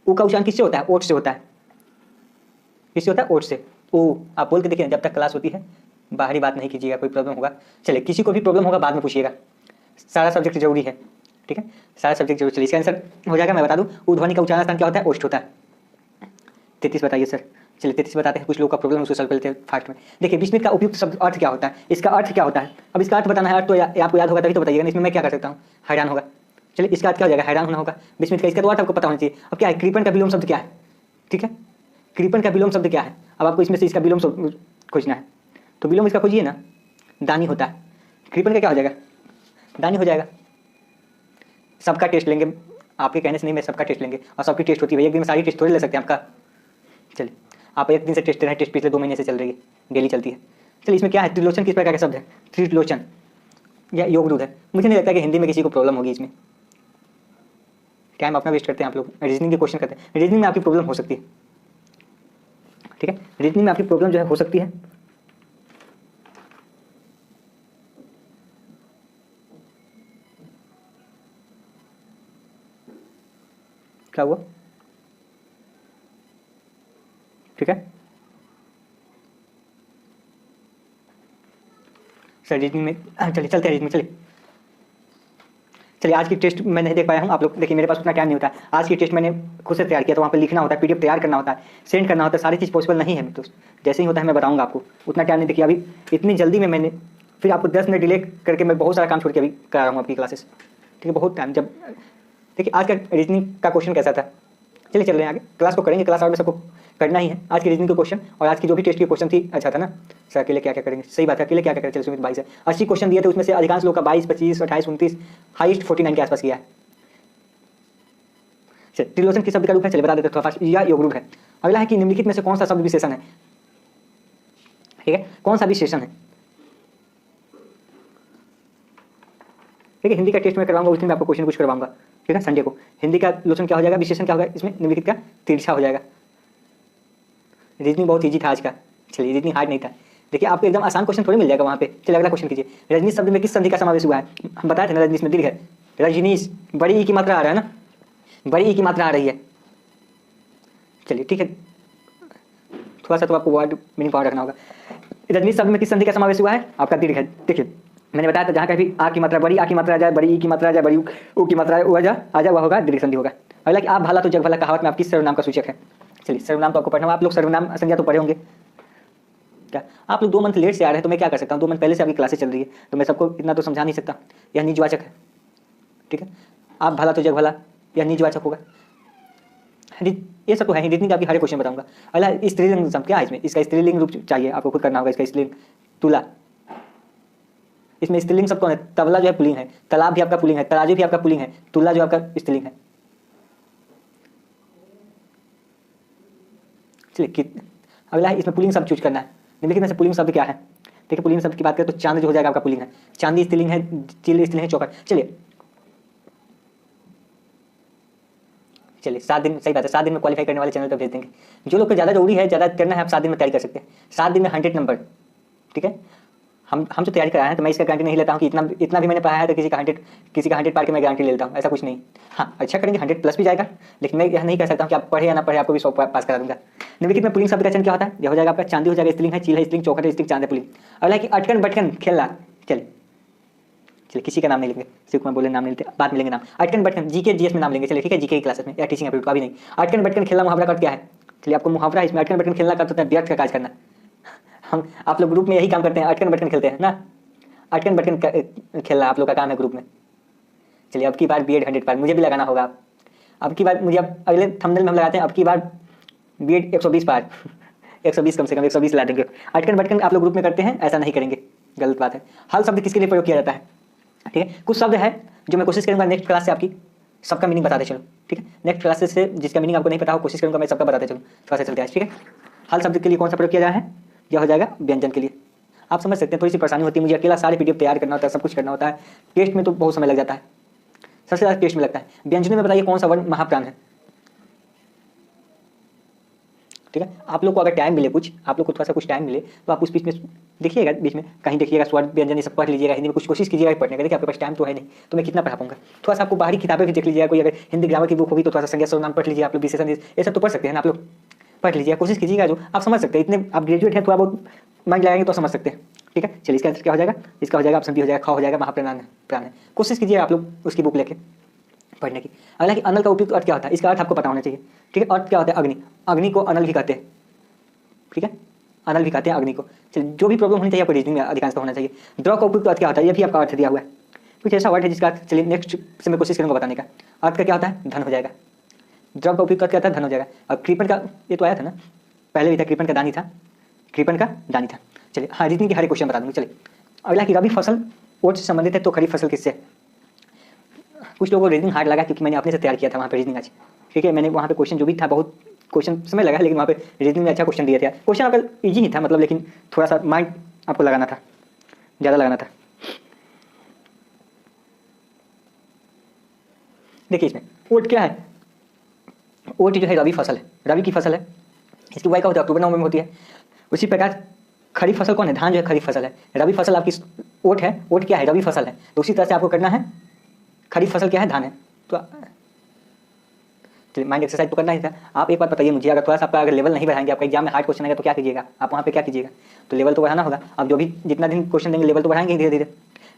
ऊ का उच्चारण किससे होता है? ओठ से होता है। किससे होता है? ओठ से। ओ आप बोल के देखिए, जब तक क्लास होती है बाहरी बात नहीं कीजिएगा, कोई प्रॉब्लम होगा चलिए, किसी को भी प्रॉब्लम होगा बाद में पूछिएगा, सारा सब्जेक्ट जरूरी है, ठीक है, सारा सब्जेक्ट जरूरी। चलिए इसका आंसर हो जाएगा, मैं बता दूं, ऊ ध्वनि का उच्चारण स्थान क्या होता है? ओष्ठ होता है। 33 बताइए सर। चलिए 33 बताते हैं, कुछ लोग का प्रॉब्लम है उसको सॉल्व कर लेते हैं फास्ट में। देखिए विस्मित का उपयुक्त शब्द अर्थ क्या होता है? इसका अर्थ क्या होता है? अब इसका अर्थ बताना है, अर्थ तो आपको याद होगा तभी तो बताइएगा, इसमें मैं क्या कर सकता हूँ? हैरान होगा। चलिए इसका अर्थ क्या हो जाएगा? हैरान होना होगा। विस्मित का इसका तो अर्थ आपको पता होना चाहिए। अब क्या है? कृपण का विलोम शब्द क्या है? ठीक है, कृपण का विलोम शब्द क्या है? अब आपको इसमें से इसका विलोम शब्द खोजना है, तो विलोम इसका खोजिए ना, दानी होता है। कृपण का क्या हो जाएगा? दानी हो जाएगा। सबका टेस्ट लेंगे, आपके कहने से नहीं, मैं सबका टेस्ट लेंगे, और सबकी टेस्ट होती है, एक दिन में सारी टेस्ट थोड़ी ले सकते हैं आपका। चलिए आप एक दिन से टेस्ट दे रहे हैं, टेस्ट पिछले 2 महीने से चल रही है, डेली चलती है। चलिए इसमें क्या है? त्रिलोचन किस प्रकार का शब्द है? त्रिलोचन या योगरूध है। मुझे नहीं लगता कि हिंदी में किसी को प्रॉब्लम होगी इसमें। टाइम अपना वेस्ट करते हैं आप लोग, रीजनिंग के क्वेश्चन करते हैं। रीजनिंग में आपकी प्रॉब्लम हो सकती है, ठीक है, रीजनिंग में आपकी प्रॉब्लम जो है हो सकती है। क्या हुआ? ठीक है सर, रीजनिंग में चलिए चलते हैं रीजनिंग। चलिए आज की टेस्ट मैं नहीं देख पाया हूँ, आप लोग देखिए, मेरे पास उतना टाइम नहीं होता है। आज की टेस्ट मैंने खुद से तैयार किया, तो वहाँ पे लिखना होता है, पीडीएफ तैयार करना होता है, सेंड करना होता है, सारी चीज़ पॉसिबल नहीं है दोस्त। जैसे ही होता है मैं बताऊँगा आपको, उतना टाइम नहीं। देखिए अभी इतनी जल्दी में मैंने फिर आपको 10 मिनट डिले करके मैं बहुत सारा काम छोड़ के अभी करा रहा हूँ आपकी क्लासेस, ठीक है, बहुत टाइम। जब देखिए आज का रीजनिंग का क्वेश्चन कैसा था, चलिए चल रहे हैं आगे, क्लास को करेंगे, क्लास आवर में सबको करना ही है आज की रीजनिंग के क्वेश्चन। और आज की जो भी टेस्ट की क्वेश्चन थी अच्छा था ना सर? अकेले क्या क्या करेंगे? सही बात है, अकेले क्या क्या करेंगे? चलिए सुमित 22 है, 80 क्वेश्चन दिए थे, उसमें से अधिकांश लोग का 22, 25, 28, 29, हाईएस्ट 49 के आसपास किया है। चलिए त्रिलोचन किस शब्द का रूप है? चलिए बता देते थोड़ा फास्ट, या योगरूप है। अगला है कि निम्नलिखित में से कौन सा शब्द विशेषण है? ठीक है, कौन सा विशेषण है? ठीक है, हिंदी का टेस्ट में करवाऊंगा, उस दिन मैं आपको क्वेश्चन कुछ करवाऊंगा, ठीक है, संडे को। हिंदी का लोचन क्या हो जाएगा? विशेषण क्या होगा इसमें? निम्नलिखित का तिरछा हो जाएगा। रीजनिंग बहुत ईजी था आज का, चलिए रीजनिंग हार्ड नहीं था। देखिए आपको एकदम आसान क्वेश्चन थोड़ी मिल जाएगा वहाँ पे। चलिए अगला क्वेश्चन कीजिए, रजनीश शब्द में किस संधि का समावेश हुआ है? हम बताए थे ना, रजनीश में दीर्घ है, रजनीश बड़ी ई की मात्रा आ रहा है ना, बड़ी ई की मात्रा आ रही है। चलिए ठीक है, थोड़ा सा तो आपको वर्ड मीनिंग पावर रखना होगा। रजनीश शब्द में किस संधि का समावेश हुआ है? आपका दीर्घ है। देखिए मैंने बताया था, जहाँ कभी आ की मात्रा, बड़ी आ की मात्रा आ जाए, बड़ी ई की मात्रा आ जाए, बड़ी ऊ की मात्रा आ जाए, वह होगा दीर्घ संधि होगा। अगला कि आप भला तो जग भला कहावत में आप किस सर्वनाम का सूचक है? चलिए सर्वनाम तो आपको पढ़ना, आप लोग सर्वनाम संज्ञा तो पढ़े होंगे। क्या आप लोग 2 मंथ लेट से आ रहे हैं, तो मैं क्या कर सकता हूँ? 2 मंथ पहले से आपकी क्लासेस चल रही है, तो मैं सबको इतना तो समझा नहीं सकता। यह निजवाचक है, ठीक है, आप भला तो जग भला, यह निजवाचक होगा। ये सब तो है ही, रीजनिंग का आपकी हर क्वेश्चन बताऊंगा। अगला स्त्रीलिंग शब्द क्या है इसमें? इसका स्त्रीलिंग रूप चाहिए, आपको खुद करना होगा। इसका स्त्रीलिंग तुला, इसमें स्त्रीलिंग शब्द कौन है? तबला जो है पुल्लिंग है, तालाब भी आपका पुल्लिंग है, तराजू भी आपका पुल्लिंग है, तुला जो आपका स्त्रीलिंग है। चलिए अगला है, इसमें पुल्लिंग शब्द चूज करना है। निम्नलिखित में से पुल्लिंग शब्द क्या है? देखिए पुल्लिंग शब्द की बात करें तो चांद जो हो जाएगा आपका पुल्लिंग है, चांदी स्त्रीलिंग है, चिल स्त्रीलिंग है, चौखट। चलिए 7 दिन, सही बात है, 7 दिन में क्वालिफाई करने वाले चैनल पर भेज देंगे। जो लोग को ज़्यादा जरूरी है, ज़्यादा करना है, आप 7 दिन में तैयारी कर सकते हैं। 7 दिन में 100 नंबर, ठीक है। हम जो तैयारी कराए हैं, तो मैं इसका गारंटी नहीं लेता हूँ कि इतना भी मैंने पढ़ाया है तो किसी का 100 पार के मैं गारंटी ले लेता हूँ, ऐसा कुछ नहीं। हाँ अच्छा करेंगे 100 प्लस भी जाएगा, लेकिन मैं यह नहीं कह सकता हूँ कि आप पढ़े या ना पढ़े आपको भी 100 पास करा दूंगा। निम्नलिखित में पुल्लिंग शब्द का चयन क्या होता है? यह हो जाएगा आपका चांदी हो जाएगा स्त्रीलिंग है, चील है स्त्रीलिंग, चौखट है स्त्रीलिंग, चांद है पुल्लिंग। अगला है कि अटकन बटकन खेलना। चलिए किसी का नाम नहीं लेंगे, सिर्फ मैं बोले नाम नहीं लेते, बाद में लेंगे नाम। अटकन बटकन जीके जीएस में नाम लेंगे, चलिए ठीक है, जीके की क्लासेस में या टीचिंग एप्टीट्यूड का भी नहीं। अटकन बटकन खेलना मुहावरा का क्या है? चलिए आपको मुहावरा इसमें अटकन बटकन खेलना का होता है व्यर्थ का कार्य करना। हम आप लोग ग्रुप में यही काम करते हैं, अटकन बटकन खेलते हैं ना, अटकन बटकन खेलना आप लोग का काम है ग्रुप में। चलिए अब की बार बीएड 100 पार मुझे भी लगाना होगा। अब की बार मुझे, अब अगले थंबनेल में हम लगाते हैं, अब की बार बीएड 120 पार 120 कम से कम 120 ला देंगे। अटकन बटकन आप लोग ग्रुप में करते हैं, ऐसा नहीं करेंगे, गलत बात है। हल शब्द किसके लिए प्रयोग किया जाता है? ठीक है, कुछ शब्द है जो मैं कोशिश करूंगा नेक्स्ट क्लास से आपकी सबका मीनिंग बताते चलो, ठीक है। नेक्स्ट क्लास से जिसका मीनिंग आपको नहीं पता हो, कोशिश करूंगा मैं सबका बताते चलूँ, थोड़ा सा चलते हैं, ठीक है। हल शब्द के लिए कौन सा प्रयोग किया जाए है? यह हो जाएगा व्यंजन के लिए। आप समझ सकते हैं, थोड़ी सी परेशानी होती है, मुझे अकेला सारे पीडीएफ तैयार करना होता है, सब कुछ करना होता है, टेस्ट में तो बहुत समय लग जाता है, सबसे ज़्यादा टेस्ट में लगता है। व्यंजनों में बताइए कौन सा वर्ण महाप्राण है? ठीक है। आप लोग को अगर टाइम मिले कुछ, आप लोग को थोड़ा सा कुछ टाइम मिले तो आप उस बीच में देखिएगा, बीच में कहीं देखिएगा, स्वर व्यंजन ये सब पढ़ लीजिएगा, हिंदी में कुछ कोशिश कीजिएगा पढ़ने का। देखिए आपके पास टाइम तो है नहीं तो मैं कितना पढ़ा पाऊंगा। थोड़ा सा आपको बाहरी किताबें भी देख लीजिएगा, कोई अगर हिंदी ग्रामर की बुक होगी तो थोड़ा सा संज्ञा सर्वनाम पढ़ लीजिए आप लोग, विशेषण ये सब तो पढ़ सकते हैं ना आप लोग, पढ़ लीजिए, कोशिश कीजिएगा, जो आप समझ सकते हैं। इतने आप ग्रेजुएट हैं, थोड़ा बहुत माइंड लगाएंगे तो समझ सकते हैं। ठीक है, चलिए इसका आंसर क्या हो जाएगा, इसका हो जाएगा ऑप्शन बी हो जाएगा, ख हो जाएगा महाप्राण प्राण है। कोशिश कीजिए आप लोग उसकी बुक लेके पढ़ने की। अगला कि अनल का उपयुक्त अर्थ क्या होता है, इसका अर्थ आपको पता होना चाहिए। ठीक है, अर्थ क्या होता है, अग्नि, अग्नि को अनल भी कहते हैं। ठीक है, अनल भी कहते हैं अग्नि को। चलिए जो भी प्रॉब्लम होनी चाहिए आपको रीजनिंग में अधिकांश होना चाहिए। द्रव का उपयुक्त अर्थ क्या होता है, ये भी आपका अर्थ दिया हुआ है, कुछ ऐसा वर्ड है जिसका अर्थ, चलिए नेक्स्ट से मैं कोशिश करूँगा बताने का। अर्थ का क्या होता है, धन हो जाएगा। द्रव का उपयुक्त अर्थ क्या होता है, धन हो जाएगा। और कृपण का ये तो आया था ना, पहले भी था, कृपण का दानी था, कृपण का दानी था। चलिए हाँ, रीजनिंग के हर एक क्वेश्चन बता दूंगी। चलिए अगला कि रबी फसल ओट से संबंधित है तो खरीफ फसल किससे। कुछ लोगों को रीजनिंग हार्ड लगा क्योंकि मैंने अपने से तैयार किया था वहाँ पे रीजनिंग आज। ठीक है, मैंने वहाँ पे क्वेश्चन जो भी था बहुत क्वेश्चन समय लगा, लेकिन वहाँ पे रीजनिंग में अच्छा क्वेश्चन दिया था। क्वेश्चन आपका ईजी ही था मतलब, लेकिन थोड़ा सा माइंड आपको लगाना था, ज़्यादा लगाना था। देखिए इसमें ओट क्या है, ओट जो है रबी फसल है, रबी की फसल है, इसकी बुआई का होता है अक्टूबर नवंबर में होती है। उसी प्रकार खरीफ फसल कौन है, धान जो है खरीफ फसल है। रबी फसल आपकी ओट है, ओट क्या है, रबी फसल है। तो उसी तरह से आपको करना है, खरीफ फसल क्या है, धान है। तो चलिए माइंड एक्सरसाइज तो करना ही था। आप एक बात बताइए मुझे, अगर थोड़ा सा आपका अगर लेवल नहीं बढ़ाएंगे, आपका एग्जाम में हार्ड क्वेश्चन आएगा तो क्या कीजिएगा आप, वहाँ पे क्या कीजिएगा, तो लेवल तो बढ़ाना होगा। अब जो भी जितना दिन क्वेश्चन देंगे लेवल तो बढ़ाएंगे धीरे धीरे।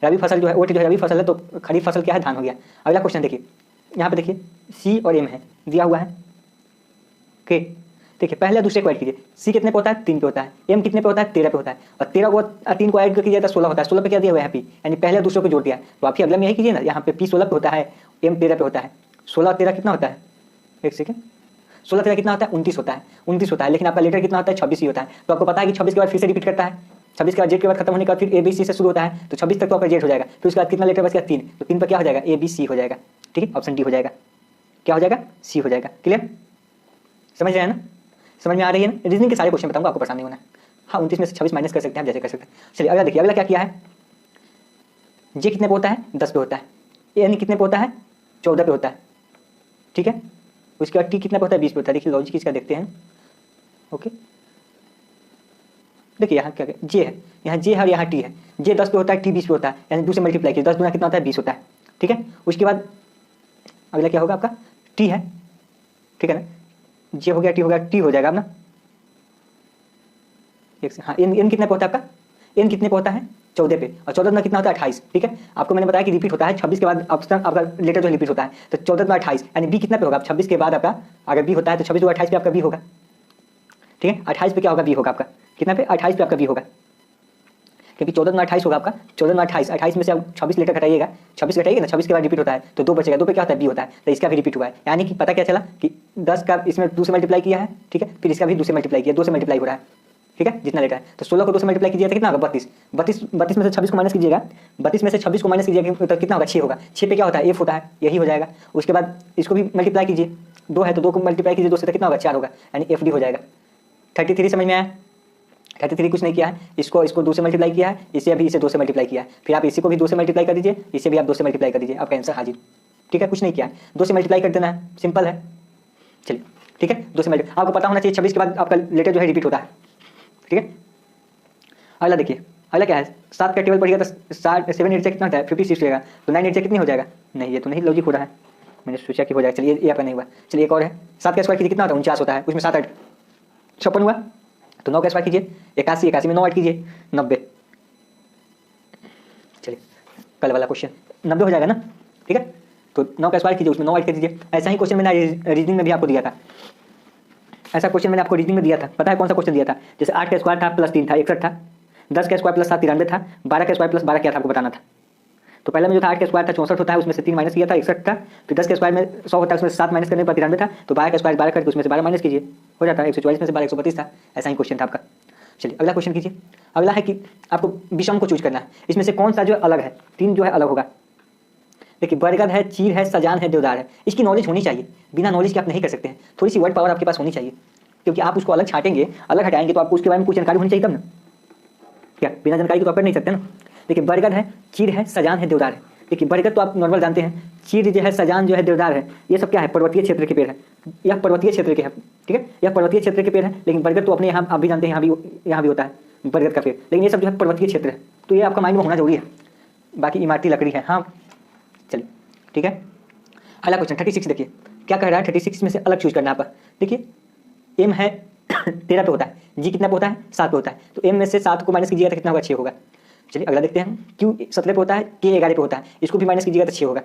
रबी फसल जो है, ओट जो है रबी फसल है, तो खरीफ फसल क्या है, धान हो गया। अगला क्वेश्चन देखिए, यहाँ पे देखिए सी और एम है दिया हुआ है। ओके, देखिए पहले दूसरे को ऐड कीजिए। सी कितने पे होता है, 3 पे होता है। एम कितने पे होता है, 13 पे होता है। और 13 को 3 को ऐड कर कीजिए तो 16 होता है। 16 पे क्या दिया हुआ है, पी, यानी पहले दूसरे को जोड़ दिया। तो आप अगला में यही कीजिए ना, यहाँ पे पी 16 पे होता है, एम 13 पे होता है। 16 13 कितना होता है, एक सेकेंड, 16 13 कितना होता है, 29 होता है, 29 होता है। लेकिन आपका लेटर कितना होता है, 26 ही होता है। तो आपको पता है कि 26 के बाद फिर से रिपीट करता है, 26 के बाद जेड के बाद खत्म होने का फिर ए बी सी से शुरू होता है। तो 26 तक तो आपका जेड हो जाएगा। फिर उसके बाद कितना लेटर बच गया, 3, तो 3 पर क्या हो जाएगा, ए बी सी हो जाएगा। ठीक है, ऑप्शन डी हो जाएगा, क्या हो जाएगा, सी हो जाएगा। क्लियर, समझ रहे हैं ना, समझ में आ रही है ना। रीजनिंग के सारे क्वेश्चन बताऊंगा, आपको परेशान नहीं होना है। हाँ 29 में से 26 माइनस कर सकते हैं आप, जैसे कर सकते हैं। चलिए अगला देखिए, अगला क्या किया है, जे कितने पे होता है, 10 पे होता है। एन कितने पे होता है, 14 पे होता है। ठीक है, उसके बाद टी कितना पे होता है, 20 पे होता है। देखिए लॉजिक इसका देखते हैं। ओके, देखिए यहाँ क्या जे है, यहाँ जे है और यहाँ टी है। जे 10 पे होता है, टी 20 पे होता है, यानी 2 से मल्टीप्लाई किया, 10 गुना कितना होता है, 20 होता है। ठीक है, उसके बाद अगला क्या होगा आपका, टी है। ठीक है ना, जे हो गया, टी हो गया, टी हो जाएगा अब ना। हाँ एन कितने पे होता है आपका, एन कितने पे होता है, 14 पे। और 14 में कितना होता है, 28। ठीक है, आपको मैंने बताया कि रिपीट होता है 26 के बाद ऑप्शन आपका लेटर जो रिपीट होता है। तो 14 में 28, यानी बी कितना पे होगा, 26 के बाद आपका अगर बी होता है तो 26 को 28 पे आपका बी होगा। ठीक है, 28 पे क्या होगा, बी होगा आपका, कितना पे, 28 पे आपका बी होगा, क्योंकि 14 में 28 होगा आपका। 14 में 28, 28 में से आप 26 लेटर घटाइएगा, 26 घटाइएगा ना, 26 के बाद रिपीट होता है तो 2 बचेगा, 2 पे क्या होता है, बी होता है। तो इसका भी रिपीट हुआ है, यानी कि पता क्या चला कि 10 का इसमें 2 से मल्टीप्लाई किया है। ठीक है, फिर इसका भी 2 से मल्टीप्लाई किया, 2 से मल्टीप्लाई हो रहा है। ठीक है, जितना लेटर है। तो 16 को 2 से मल्टीप्लाई कीजिए तो कितना होगा, 32। 32 में से 26 को माइनस कीजिएगा, 32 में से 26 को माइनस कीजिएगा तो कितना होगा, 6 होगा। 6 पे क्या होता है, एफ होता है, यही हो जाएगा। उसके बाद इसको भी मल्टीप्लाई कीजिए, 2 है तो 2 को मल्टीप्लाई कीजिए 2 से तो कितना होगा, 4 होगा, यानी एफ डी हो जाएगा। 33 समझ में आया, 33 कुछ नहीं किया है, इसको 2 से मल्टीप्लाई किया है, इसे अभी इसे 2 से मल्टीप्लाई किया है, फिर आप इसी को भी 2 से मल्टीप्लाई कर दीजिए, इसे भी आप 2 से मल्टीप्लाई कर दीजिए, आपका आंसर हाजिर। ठीक है, कुछ नहीं किया है, 2 से मल्टीप्लाई कर देना है, सिंपल है। चलिए ठीक है, 2 से मल्टीप्लाई, आपको पता होना चाहिए 26 के बाद आपका लेटर जो है रिपीट होता है। ठीक है, अगला देखिए, अगला क्या है, 7 का टेबल पढ़िएगा तो 7 8 कितना होता है, 56 रहेगा। तो 9 8 कितनी हो जाएगा, नहीं ये तो नहीं लॉजिक हो रहा है, मैंने सोचा कि हो जाएगा। चलिए ये आपका नहीं हुआ। चलिए एक और है, 7 का स्क्वायर कीजिए कितना होता है, 49 होता है। उसमें 7 8 56 हुआ। तो 9 का स्क्वायर कीजिए 81, 81 में 9 ऐड कीजिए 90। चलिए कल वाला क्वेश्चन 90 हो जाएगा ना। ठीक है, तो 9 का स्क्वायर कीजिए, उसमें 9 ऐड कर दीजिए। ऐसा ही क्वेश्चन मैंने रीजनिंग में भी आपको दिया था, ऐसा क्वेश्चन मैंने आपको रीजनिंग में दिया था। पता है कौन सा क्वेश्चन दिया था, जैसे 8 का स्क्वायर था प्लस 3 था 61 था, 10 का स्क्वायर प्लस 7 93 था, 12 का स्क्वायर प्लस 12 क्या था आपको बताना था। तो पहले में जो था 8 का स्क्वायर था 64 होता है, उसमें से 3 माइनस किया था 61 था। फिर 10 के स्क्वायर में 100 होता है, उसमें से 7 माइनस करने पर 93 था। तो 12 का स्क्वायर 12 करके उसमें से 12 माइनस कीजिए, हो जाता है 144 में से 12 132 था। ऐसा ही क्वेश्चन था आपका। चलिए अगला क्वेश्चन कीजिए। अगला है कि आपको विषम को चूज करना है, इसमें से कौन सा जो अलग है, 3 जो है अलग होगा। देखिए बरगद है, चीर है, सजान है, देवदार है। इसकी नॉलेज होनी चाहिए, बिना नॉलेज के आप नहीं कर सकते हैं। थोड़ी सी वर्ड पावर आपके पास होनी चाहिए, क्योंकि आप उसको अलग छाटेंगे, अलग हटाएंगे तो आपको उसके बारे में कुछ जानकारी होनी चाहिए तब ना। क्या बिना जानकारी के तो आप कर नहीं सकते ना। देखिए बरगद है, चीर है, सजान है, देवदार है। देखिए बरगद तो आप नॉर्मल जानते हैं, चीर जो है, सजान जो है, देवदार है, ये सब क्या है, पर्वतीय क्षेत्र के पेड़ है। यह पर्वतीय क्षेत्र के है, ठीक है। यह पर्वतीय क्षेत्र के पेड़ है, लेकिन बरगद तो अपने यहाँ आप भी जानते हैं यहाँ भी होता है बरगद का पेड़, लेकिन ये सब जो है पर्वतीय क्षेत्र है, तो ये आपका माइंड में होना जरूरी है। बाकी इमारती लकड़ी है। हाँ चलिए ठीक है। अगला क्वेश्चन 36 देखिए क्या कह रहा है। 36 में से अलग चूज करना है आपका। देखिए एम है 13 पे होता है, जी कितना पे होता है 7 पे होता है, तो एम में से 7 को माइनस कीजिएगा तो कितना होगा 6 होगा। चलिए अगला देखते हैं। क्यू 17 पे होता है, के 11 पे होता है, इसको भी माइनस कीजिएगा तो 6 होगा।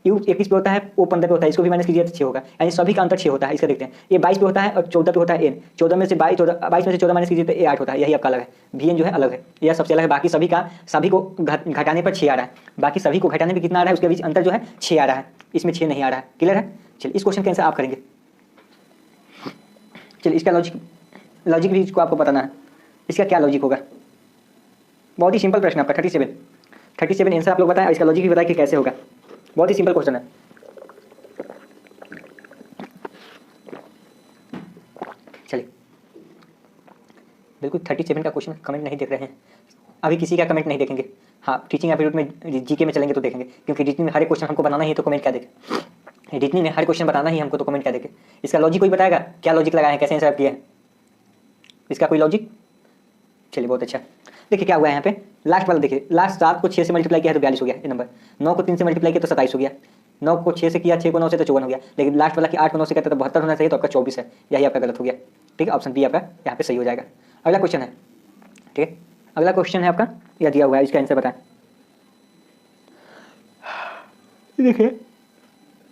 यू 21 पे होता है, ओ 15 पे होता है, इसको भी माइनस कीजिएगा तो 6 होगा, यानी सभी का अंतर 6 होता है। इसका देखते हैं। ये 22 पे होता है और 14 पे होता है एन, 14 में से 14 माइनस कीजिए तो ए 8 होता है, यही आपका अलग है। वी एन जो है अलग है, यह सबसे अलग है। बाकी सभी को घटाने पर 6 आ रहा है, बाकी सभी को घटाने पर कितना आ रहा है, उसके बीच अंतर जो है 6 आ रहा है, इसमें 6 नहीं आ रहा है। क्लियर है। चलिए इस क्वेश्चन का आंसर आप करेंगे। चलिए इसका लॉजिक भी इसको आपको बताना है, इसका क्या लॉजिक होगा। बहुत ही सिंपल प्रश्न आपका 37 आंसर आप लोग बताएं, इसका लॉजिक भी बताएं कि कैसे होगा। बहुत ही सिंपल क्वेश्चन है। चलिए बिल्कुल 37 का क्वेश्चन कमेंट नहीं देख रहे हैं अभी, किसी का कमेंट नहीं देखेंगे। हाँ टीचिंग एप्टीट्यूड में जीके में चलेंगे तो देखेंगे, क्योंकि रीजनिंग में हर एक क्वेश्चन हमको बनाना ही है तो कमेंट क्या देखें। रीजनिंग में हर क्वेश्चन बताना ही हमको तो कमेंट क्या देखें। इसका लॉजिक कोई बताएगा, क्या लॉजिक लगाए हैं, कैसे आंसर किया है, इसका कोई लॉजिक। चलिए बहुत अच्छा। देखिए क्या हुआ है यहाँ पे, लास्ट वाला देखिए, लास्ट 7 को 6 से मल्टीप्लाई किया है तो 42 हो गया ये नंबर, 9 को 3 से मल्टीप्लाई किया तो 27 हो गया, 9 को 6 से किया, 6 को 9 से तो 54 हो गया, लेकिन लास्ट वाला कि 8 को 9 से करते तो 72 होना चाहिए, तो आपका 24 है, यही आपका गलत हो गया। ठीक है, ऑप्शन बी आपका यहाँ पे सही हो जाएगा। अगला क्वेश्चन है, ठीक है अगला क्वेश्चन है आपका, यह दिया हुआ है, इसका आंसर बताएं। देखिए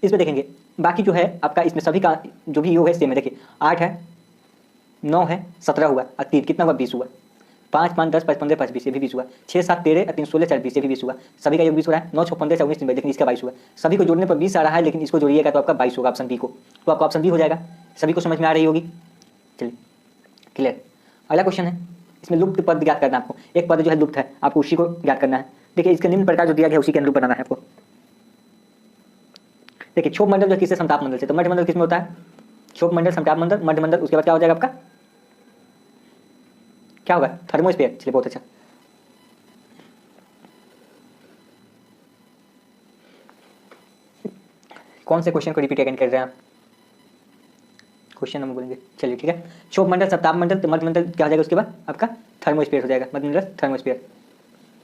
इसमें देखेंगे बाकी जो है आपका, इसमें सभी का जो भी योग है सेम है। देखिए 8 है, 9 है, 17 हुआ और 3 कितना हुआ 20 हुआ, 5 5 10 5 15 5 20 ये भी 20 हुआ, 6 7 13 3 16 4 20 ये भी 20 हुआ, सभी का योग 20 हो रहा है। 9 6 15 19 3 लेकिन इसका 22 हुआ, सभी को जोड़ने पर 20 आ रहा है, लेकिन इसको जोड़िएगा तो आपका 22 होगा, ऑप्शन बी को, तो आपका ऑप्शन बी हो जाएगा। सभी को समझ में आ रही होगी। चलिए क्लियर। अगला क्वेश्चन है, इसमें लुप्त पद ज्ञात करना है आपको। एक पद जो है लुप्त है, आपको उसी को ज्ञात करना है। देखिए इसके निम्न प्रकार जो दिया गया उसी के अनुरूप बनाना है आपको। देखिए क्षोभ मंडल जो किससे समताप मंडल से, तो मध्य मंडल किसमें होता है, क्षोभ मंडल, समताप मंडल, मध्य मंडल, उसके बाद क्या हो जाएगा आपका, क्या होगा थर्मोस्फीयर। चलिए बहुत अच्छा। कौन से क्वेश्चन को रिपीट अगेन कर रहे हैं आप, क्वेश्चन हम बोलेंगे। चलिए ठीक है, क्षोभ मंडल, सप्ताप मंडल, तो मध्य मंडल क्या हो जाएगा, उसके बाद आपका थर्मोस्फीयर हो जाएगा, मध्य मंडल थर्मोस्फीयर।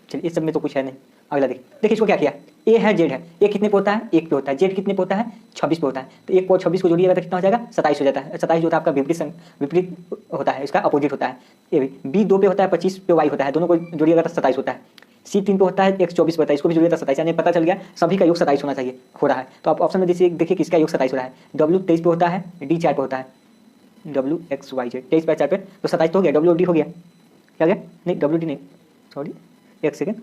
चलिए इस सब में तो कुछ है नहीं। अगला देखिए इसको क्या किया, ए है जेड है, ए कितने पे होता है 1 पे होता है, जेड कितने पे होता है 26 पे होता है, तो 1 को 26 को जोड़िएगा तो कितना हो जाएगा 27 हो जाता है। 27 जो होता है आपका विपरीत होता है, इसका अपोजिट होता है। ए बी 2 पे होता है, 25 पे वाई होता है, दोनों को जोड़िएगा तो 27 होता है। सी 3 पे होता है, x 24 पे होता है, इसको भी जोड़िएगा तो 27, यानी पता चल गया सभी का योग 27 होना चाहिए, हो रहा है। तो आप ऑप्शन में देखिए किसका योग 27 हो रहा है। W 23 पे होता है, D 4 पे होता है, W X Y Z 23 पे 4 पे तो 27 तो हो गया, W D हो गया, क्या गया नहीं W D नहीं, सॉरी एक सेकेंड,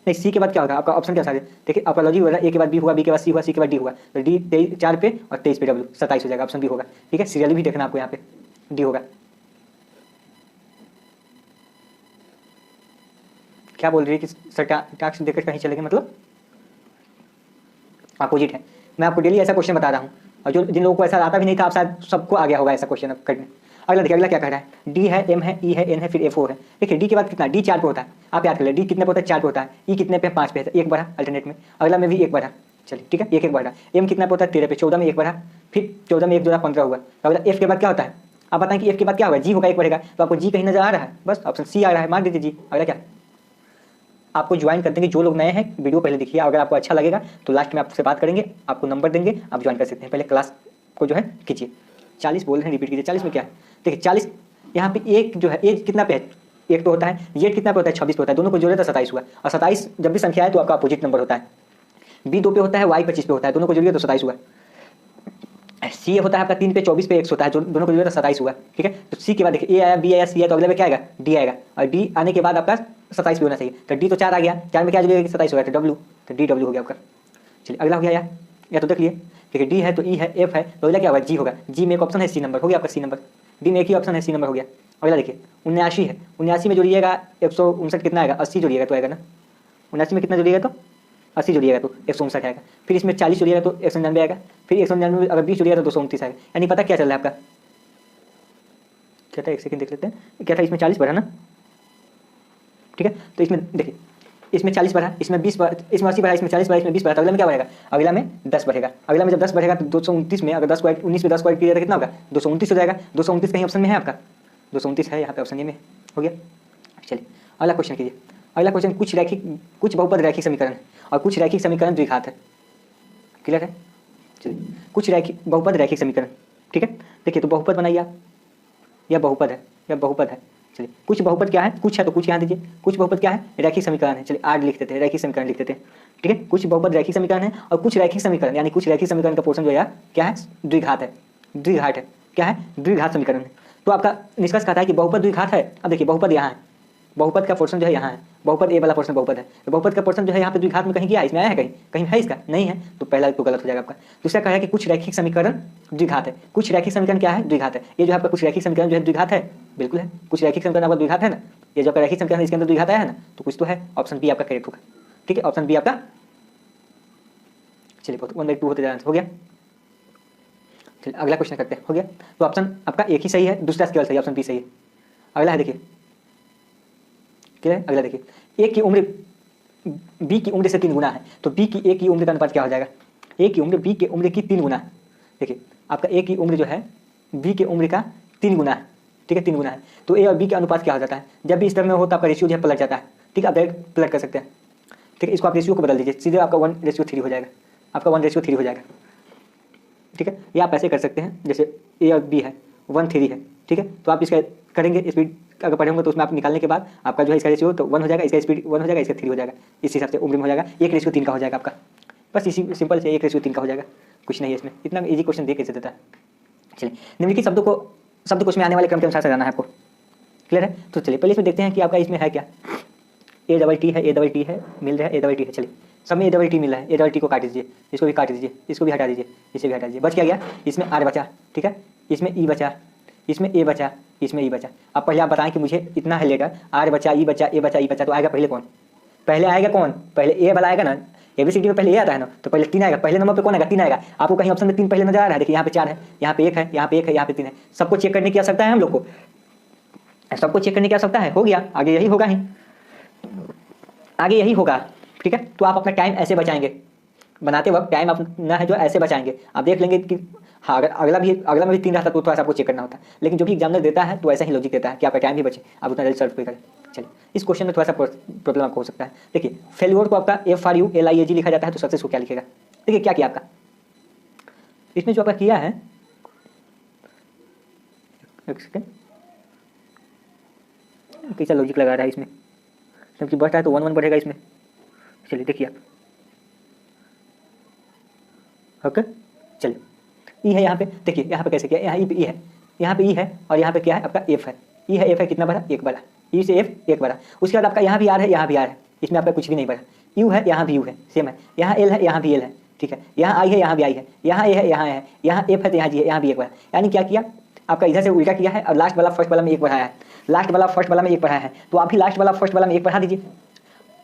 नहीं सी के बाद क्या होगा आपका, ऑप्शन क्या है देखिए आपका लॉजिक होगा, ए के बाद बी हुआ, बी के बाद सी हुआ, सी के बाद डी हुआ, तो डी 4 पे और 23 पे W 27 हो जाएगा, ऑप्शन बी होगा। ठीक है, सीरियल भी देखना आपको, यहाँ पे डी होगा। क्या बोल रही है कि सर टास्क देकर कहीं चलेंगे, मतलब अपोजिट है। मैं आपको डेली ऐसा क्वेश्चन बता रहा हूँ, और जो जिन लोगों को ऐसा आता भी नहीं था, आप शायद सबको आ गया होगा ऐसा क्वेश्चन करने। अगला देखिए, अगला क्या कह रहा है, डी है, एम है, ई है, एन है, फिर F4 है। देखिए डी के बाद कितना, डी 4 पे होता है, आप याद कर ले, डी कितने पे होता है 4 पे होता है, ई कितने पे 5 पे है, 1 बढ़ा अल्टरनेट में, अगला में भी 1 बढ़ा। चलिए ठीक है, 1 1 बढ़ा। एम कितना पे होता है 13 पे, 14 में 1 बढ़ा, फिर 14 में 1 जोड़ा 15 हुआ। अगला एफ के बाद क्या होता है, आप बताएं कि एफ के बाद क्या होगा, जी होगा, 1 बढ़ेगा, तो आपको जी कहीं नजर आ रहा है, बस ऑप्शन सी आ रहा है, मार दीजिए जी। अगला क्या, आपको ज्वाइन कर देंगे, जो लोग नए हैं वीडियो पहले देखिए, अगर आपको अच्छा लगेगा तो लास्ट में आपसे बात करेंगे, आपको नंबर देंगे, आप ज्वाइन कर सकते हैं। पहले क्लास को जो है कीजिए। 40 बोल रहे हैं, रिपीट कीजिए। 40 में क्या है, देखिए 40 यहाँ पे एक जो है, एक कितना पे है, 1 पे होता है, जेड कितना पे होता है 26 पे होता है, दोनों को जोड़े तो 27 हुआ, और 27 जब भी संख्या है तो आपका अपोजिट नंबर होता है। बी 2 पे होता है, वाई 25 पे होता है, दोनों को जोड़िए तो 27 हुआ। सी होता है आपका 3 पे 24 पे x होता है, दोनों को जोड़िए तो 27 हुआ। ठीक है, तो सी के बाद देखिए ए आया, बी आया, सी आया, तो अगले में क्या आएगा, डी आएगा, और डी आने के बाद आपका 27 भी होना चाहिए, तो डी तो 4 आ गया, 4 में क्या जुड़ेगा 27 हो गया, तो डब्ल्यू, तो डी डब्ल्यू हो गया आपका। चलिए अगला हो गया या तो देख लिए, देखिए डी है तो ई है, एफ है, तो अगला क्या होगा, जी होगा, जी में एक ऑप्शन है, सी नंबर हो गया आपका, सी नंबर, डी में एक ही ऑप्शन है, सी नंबर हो गया। अगला देखिए 79 है, 79 में जोड़िएगा 159 कितना आएगा, 80 जोड़िएगा तो आएगा ना, 79 में कितना जोड़िएगा तो 80 जोड़िएगा तो 159 आएगा, फिर इसमें 40 जोड़िएगा तो 199 आएगा, फिर 199 में अगर 20 जोड़िएगा तो 229 आएगा। यानी पता क्या चल रहा है आपका, क्या था, एक सेकंड देख लेते हैं, क्या था इसमें 40 बढ़ा ना। ठीक है, तो इसमें देखिए इसमें 40 बढ़ा, इसमें 20 बढ़ा, इसमें 80 बढ़ा, इसमें 40 बढ़ा, इसमें 20 बढ़ा, तो अगला में क्या बढ़ेगा? अगला में 10 बढ़ेगा। अगला में जब 10 बढ़ेगा तो 229 में अगर 10 को 19 में 10 को ऐड किया तो कितना होगा? 229 हो जाएगा। 229 कहीं ऑप्शन में है आपका? 229 है यहाँ पे, ऑप्शन ए में हो गया। चलिए अगला क्वेश्चन कीजिए। अगला क्वेश्चन कुछ बहुपद रैखिक समीकरण है और कुछ रैखिक समीकरण द्विघात है। क्लियर है? चलिए कुछ बहुपद रैखिक समीकरण, ठीक है। देखिए तो बहुपद बनाइए आप, यह बहुपद है, यह बहुपद है। चलिए कुछ बहुपद क्या है? कुछ है तो कुछ यहाँ दीजिए। कुछ बहुपद क्या है? रैखिक समीकरण है। चलिए आर लिख देते हैं, रैखिक समीकरण लिख देते हैं, ठीक है। कुछ बहुपद रैखिक समीकरण है और कुछ रैखिक समीकरण यानी कुछ रैखिक समीकरण का पोर्शन जो है क्या है? द्विघात है। द्विघात है, क्या है? द्विघात समीकरण है। तो आपका निष्कर्ष कहता है कि बहुपद द्विघात है। अब देखिए बहुपद यहाँ है, बहुपद का पोर्शन जो है यहाँ है, बहुपद ए वाला पोर्शन बहुपद है, तो बहुपद का पोर्शन जो है यहाँ पे द्विघात में कहीं गया, इसमें आया है? कहीं है इसका? नहीं है, तो पहला तो गलत हो जाएगा आपका। दूसरा कहा है कि कुछ रैखिक समीकरण द्विघात है। कुछ रैखिक समीकरण क्या है? द्विघात है। ये जो आपका कुछ रैखिक समीकरण जो है द्विघात है, बिल्कुल है। कुछ रैखिक समीकरण आपका द्विघात है ना, ये जो आपका रैखिक समीकरण है इसके अंदर द्विघात आया है ना, तो कुछ तो है। ऑप्शन बी आपका करेक्ट होगा, ठीक है। ऑप्शन बी आपका, चलिए 1/2 होते जा रहा है, हो गया। चलिए अगला क्वेश्चन करते हैं, हो गया। तो ऑप्शन आपका एक ही सही है, दूसरा केवल सही, ऑप्शन बी सही है। अगला है देखिए, क्या है अगला? देखिए ए की उम्र बी की उम्र से 3 गुना है, तो बी की ए की उम्र का अनुपात क्या हो जाएगा? ए की उम्र बी की उम्र की 3 गुना है। देखिए आपका ए की उम्र जो है बी की उम्र का 3 गुना है, ठीक है, 3 गुना है। तो ए और बी का अनुपात क्या हो जाता है? जब भी इस तरह में हो तो आपका रेशियो जो है पलट जाता है, ठीक है। आप डायरेक्ट पलट कर सकते हैं, ठीक है। इसको आप रेशियो को बदल दीजिए, सीधे आपका 1:3 हो जाएगा, आपका 1:3 हो जाएगा, ठीक है। ये आप ऐसे कर सकते हैं, जैसे ए और बी है 1:3 है, ठीक है। तो आप इसका करेंगे स्पीड अगर पढ़े होंगे तो उसमें आप निकालने के बाद आपका जो है इसका रेशियो तो 1 हो जाएगा, इसका स्पीड 1 हो जाएगा, इसका 3 हो जाएगा। इस हिसाब से उम्र में हो जाएगा 1:3 का हो जाएगा आपका। बस इसी सिंपल से 1:3 का हो जाएगा, कुछ नहीं है इसमें। इतना इजी क्वेश्चन दे कैसे देता है। चलिए निम्नलिखित शब्दकोश में आने वाले क्रम के अनुसार सजाना है आपको, क्लियर है। तो चलिए पहले इसमें देखते हैं कि आपका इसमें है क्या। ए डबल टी है, ए डबल टी है, मिल रहा है ए डबल टी है। चलिए सब में ए डबल टी मिल रहा है, ए डबल टी को काट दीजिए, इसको भी काट दीजिए, इसको भी हटा दीजिए, इसे भी हटा दीजिए। बच क्या गया? इसमें आर बचा, ठीक है, इसमें ई बचा, इसमें ए बचा, इसमें ई बचा। अब पहले आप बताएं कि मुझे इतना है लेटर, आर बचा, ई बचा, ए बचा, ई बचा, तो आएगा पहले कौन? पहले आएगा कौन? पहले ए वाला आएगा ना, एबीसीडी में पहले ए आता है ना, तो पहले 3 आएगा। पहले नंबर पे कौन आएगा? 3 आएगा। आपको कहीं ऑप्शन में 3 पहले नजर आ रहा है? देखिए यहाँ पे 4 है, यहाँ पे 1 है, यहाँ पे 1 है, यहाँ पे 3 है। सबको चेक करने की आवश्यकता है हम लोग को, सबको चेक करने की आवश्यकता है। हो गया, आगे यही होगा ही, आगे यही होगा, ठीक है। तो आप अपना टाइम ऐसे बचाएंगे, बनाते वक्त टाइम अपना है जो ऐसे बचाएंगे। आप देख लेंगे कि हाँ अगर अगला में भी 3 रहता तो थोड़ा सा आपको चेक करना होता है, लेकिन जो भी एग्जामिनर देता है तो ऐसा ही लॉजिक देता है कि आपका टाइम भी बचे, आप उतना जल्दी सर्च भी करें। चलिए इस क्वेश्चन में थोड़ा सा प्रॉब्लम आपको हो सकता है। देखिए फेल्योर को आपका FRULIAG लिखा जाता है, तो सक्सेस को क्या लिखेगा? देखिए क्या किया आपका इसमें, जो आपका किया है, एक सेकेंड, कैसा लॉजिक लगा रहा है इसमें, क्योंकि बढ़ता है तो 1 1 बढ़ेगा इसमें। चलिए देखिए आप, ओके। चलिए ई है यहाँ पे, देखिए यहाँ पे कैसे किया, यहाँ ई है, यहाँ पे ई है और यहाँ पे क्या है आपका एफ है। ई है, एफ है, कितना बढ़ा? 1 बढ़ा, ई से एफ 1 बढ़ा। उसके बाद आपका यहाँ भी आर है, यहाँ भी आर है, इसमें आपका कुछ भी नहीं बढ़ा। यू है, यहाँ भी यू है, सेम है। यहाँ एल है, यहाँ भी एल है, ठीक है। यहाँ आई है, यहाँ भी आई है, यहाँ ए है, यहाँ है, यहाँ एफ है तो यहाँ जी है, यहाँ भी 1 बढ़ा। यानी क्या किया आपका, इधर से उल्टा किया है और लास्ट वाला फर्स्ट वाला में 1 बढ़ाया है, लास्ट वाला फर्स्ट वाला में 1 बढ़ाया है। तो आप भी लास्ट वाला फर्स्ट वाला में 1 बढ़ा दीजिए,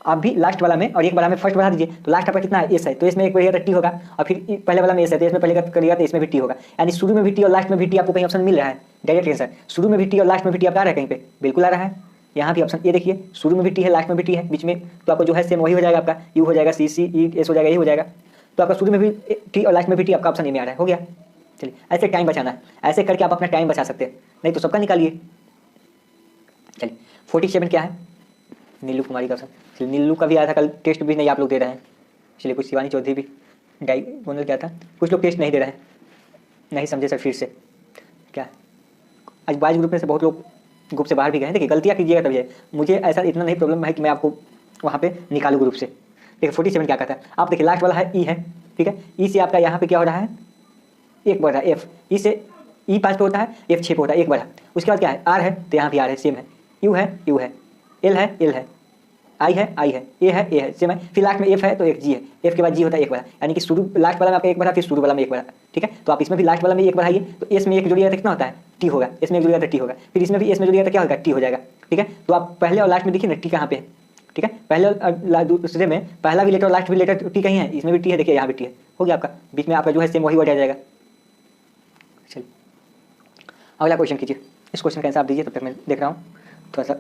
आप भी लास्ट वाला में और 1 वाला में फर्स्ट बढ़ा दीजिए। तो लास्ट आपका कितना है? एस है, तो इसमें 1 बढ़िएगा तो टी होगा, और फिर पहले वाला में एस है तो इसमें पहले करिएगा तो इसमें भी टी होगा। यानी शुरू में भी टी और लास्ट में भी टी आपको कहीं ऑप्शन मिल रहा है, डायरेक्ट आंसर। शुरू में भी टी और लास्ट में भी टी आपका आ रहा है कहीं पे, बिल्कुल आ रहा है। यहाँ भी ऑप्शन ए देखिए, शुरू में भी टी है, लास्ट में भी टी है, बीच में तो आपको जो है सेम वही हो जाएगा, आपका यू हो जाएगा, सी सी ई एस हो जाएगा, यही हो जाएगा। तो आपका शुरू में भी टी और लास्ट में भी टी आपका ऑप्शन ए में आ रहा है, हो गया। चलिए ऐसे टाइम बचाना है, ऐसे करके आप अपना टाइम बचा सकते हैं, नहीं तो सबका निकालिए। चलिए 47 क्या है? नीलू कुमारी का ऑप्शन। चलिए नीलू का भी आया था कल, टेस्ट भी नहीं आप लोग दे रहे हैं। चलिए कुछ शिवानी चौधरी भी डायगोनल क्या था, कुछ लोग टेस्ट नहीं दे रहे हैं, नहीं समझे सर, फिर से क्या है। आज बॉयज ग्रुप में से बहुत लोग ग्रुप से बाहर भी गए हैं। देखिए गलतियाँ कीजिएगा तभी है, मुझे ऐसा इतना नहीं प्रॉब्लम है कि मैं आपको वहाँ पे निकालूँ ग्रुप से। देखिए 47 क्या कहता है, आप देखिए लास्ट वाला है ई है, ठीक है। ई से आपका यहाँ पे क्या हो रहा है? 1 बढ़ रहा है, एफ ई से ई 5 पे होता है, एफ 6 पे होता है, 1 बढ़ा। उसके बाद क्या है? आर है तो यहाँ भी आर है, सेम है। यू है, यू है, एल है, एल है, आई है, आई है, ए है, सेम है। फिर लास्ट में एफ है तो एक जी है, एफ के बाद जी होता है 1 बढ़ा। यानी कि शुरू लास्ट वाला में आपका 1 बढ़ा, फिर शुरू वाला में 1 बढ़ा, ठीक है। तो आप इसमें भी लास्ट वाला में 1 बढ़ाइए, तो एस में 1 जोड़िएगा तो कितना होता है? टी होगा। इसमें 1 जोड़िएगा तो टी होगा, फिर इसमें भी एस में जोड़िएगा तो क्या होगा? टी हो जाएगा, ठीक है। तो आप पहले और लास्ट में देखिए ना टी कहाँ पे है, ठीक है। पहले और दूसरे में पहला भी लेटर और लास्ट भी लेटर टी कहीं है, इसमें भी टी है, देखिए यहाँ भी टी है, हो गया आपका। बीच में आपका जो है सेम वही वर्ड आ जाएगा। चलिए अगला क्वेश्चन कीजिए, इस क्वेश्चन का आंसर आप दीजिए, तब तक मैं देख रहा हूँ, थोड़ा सा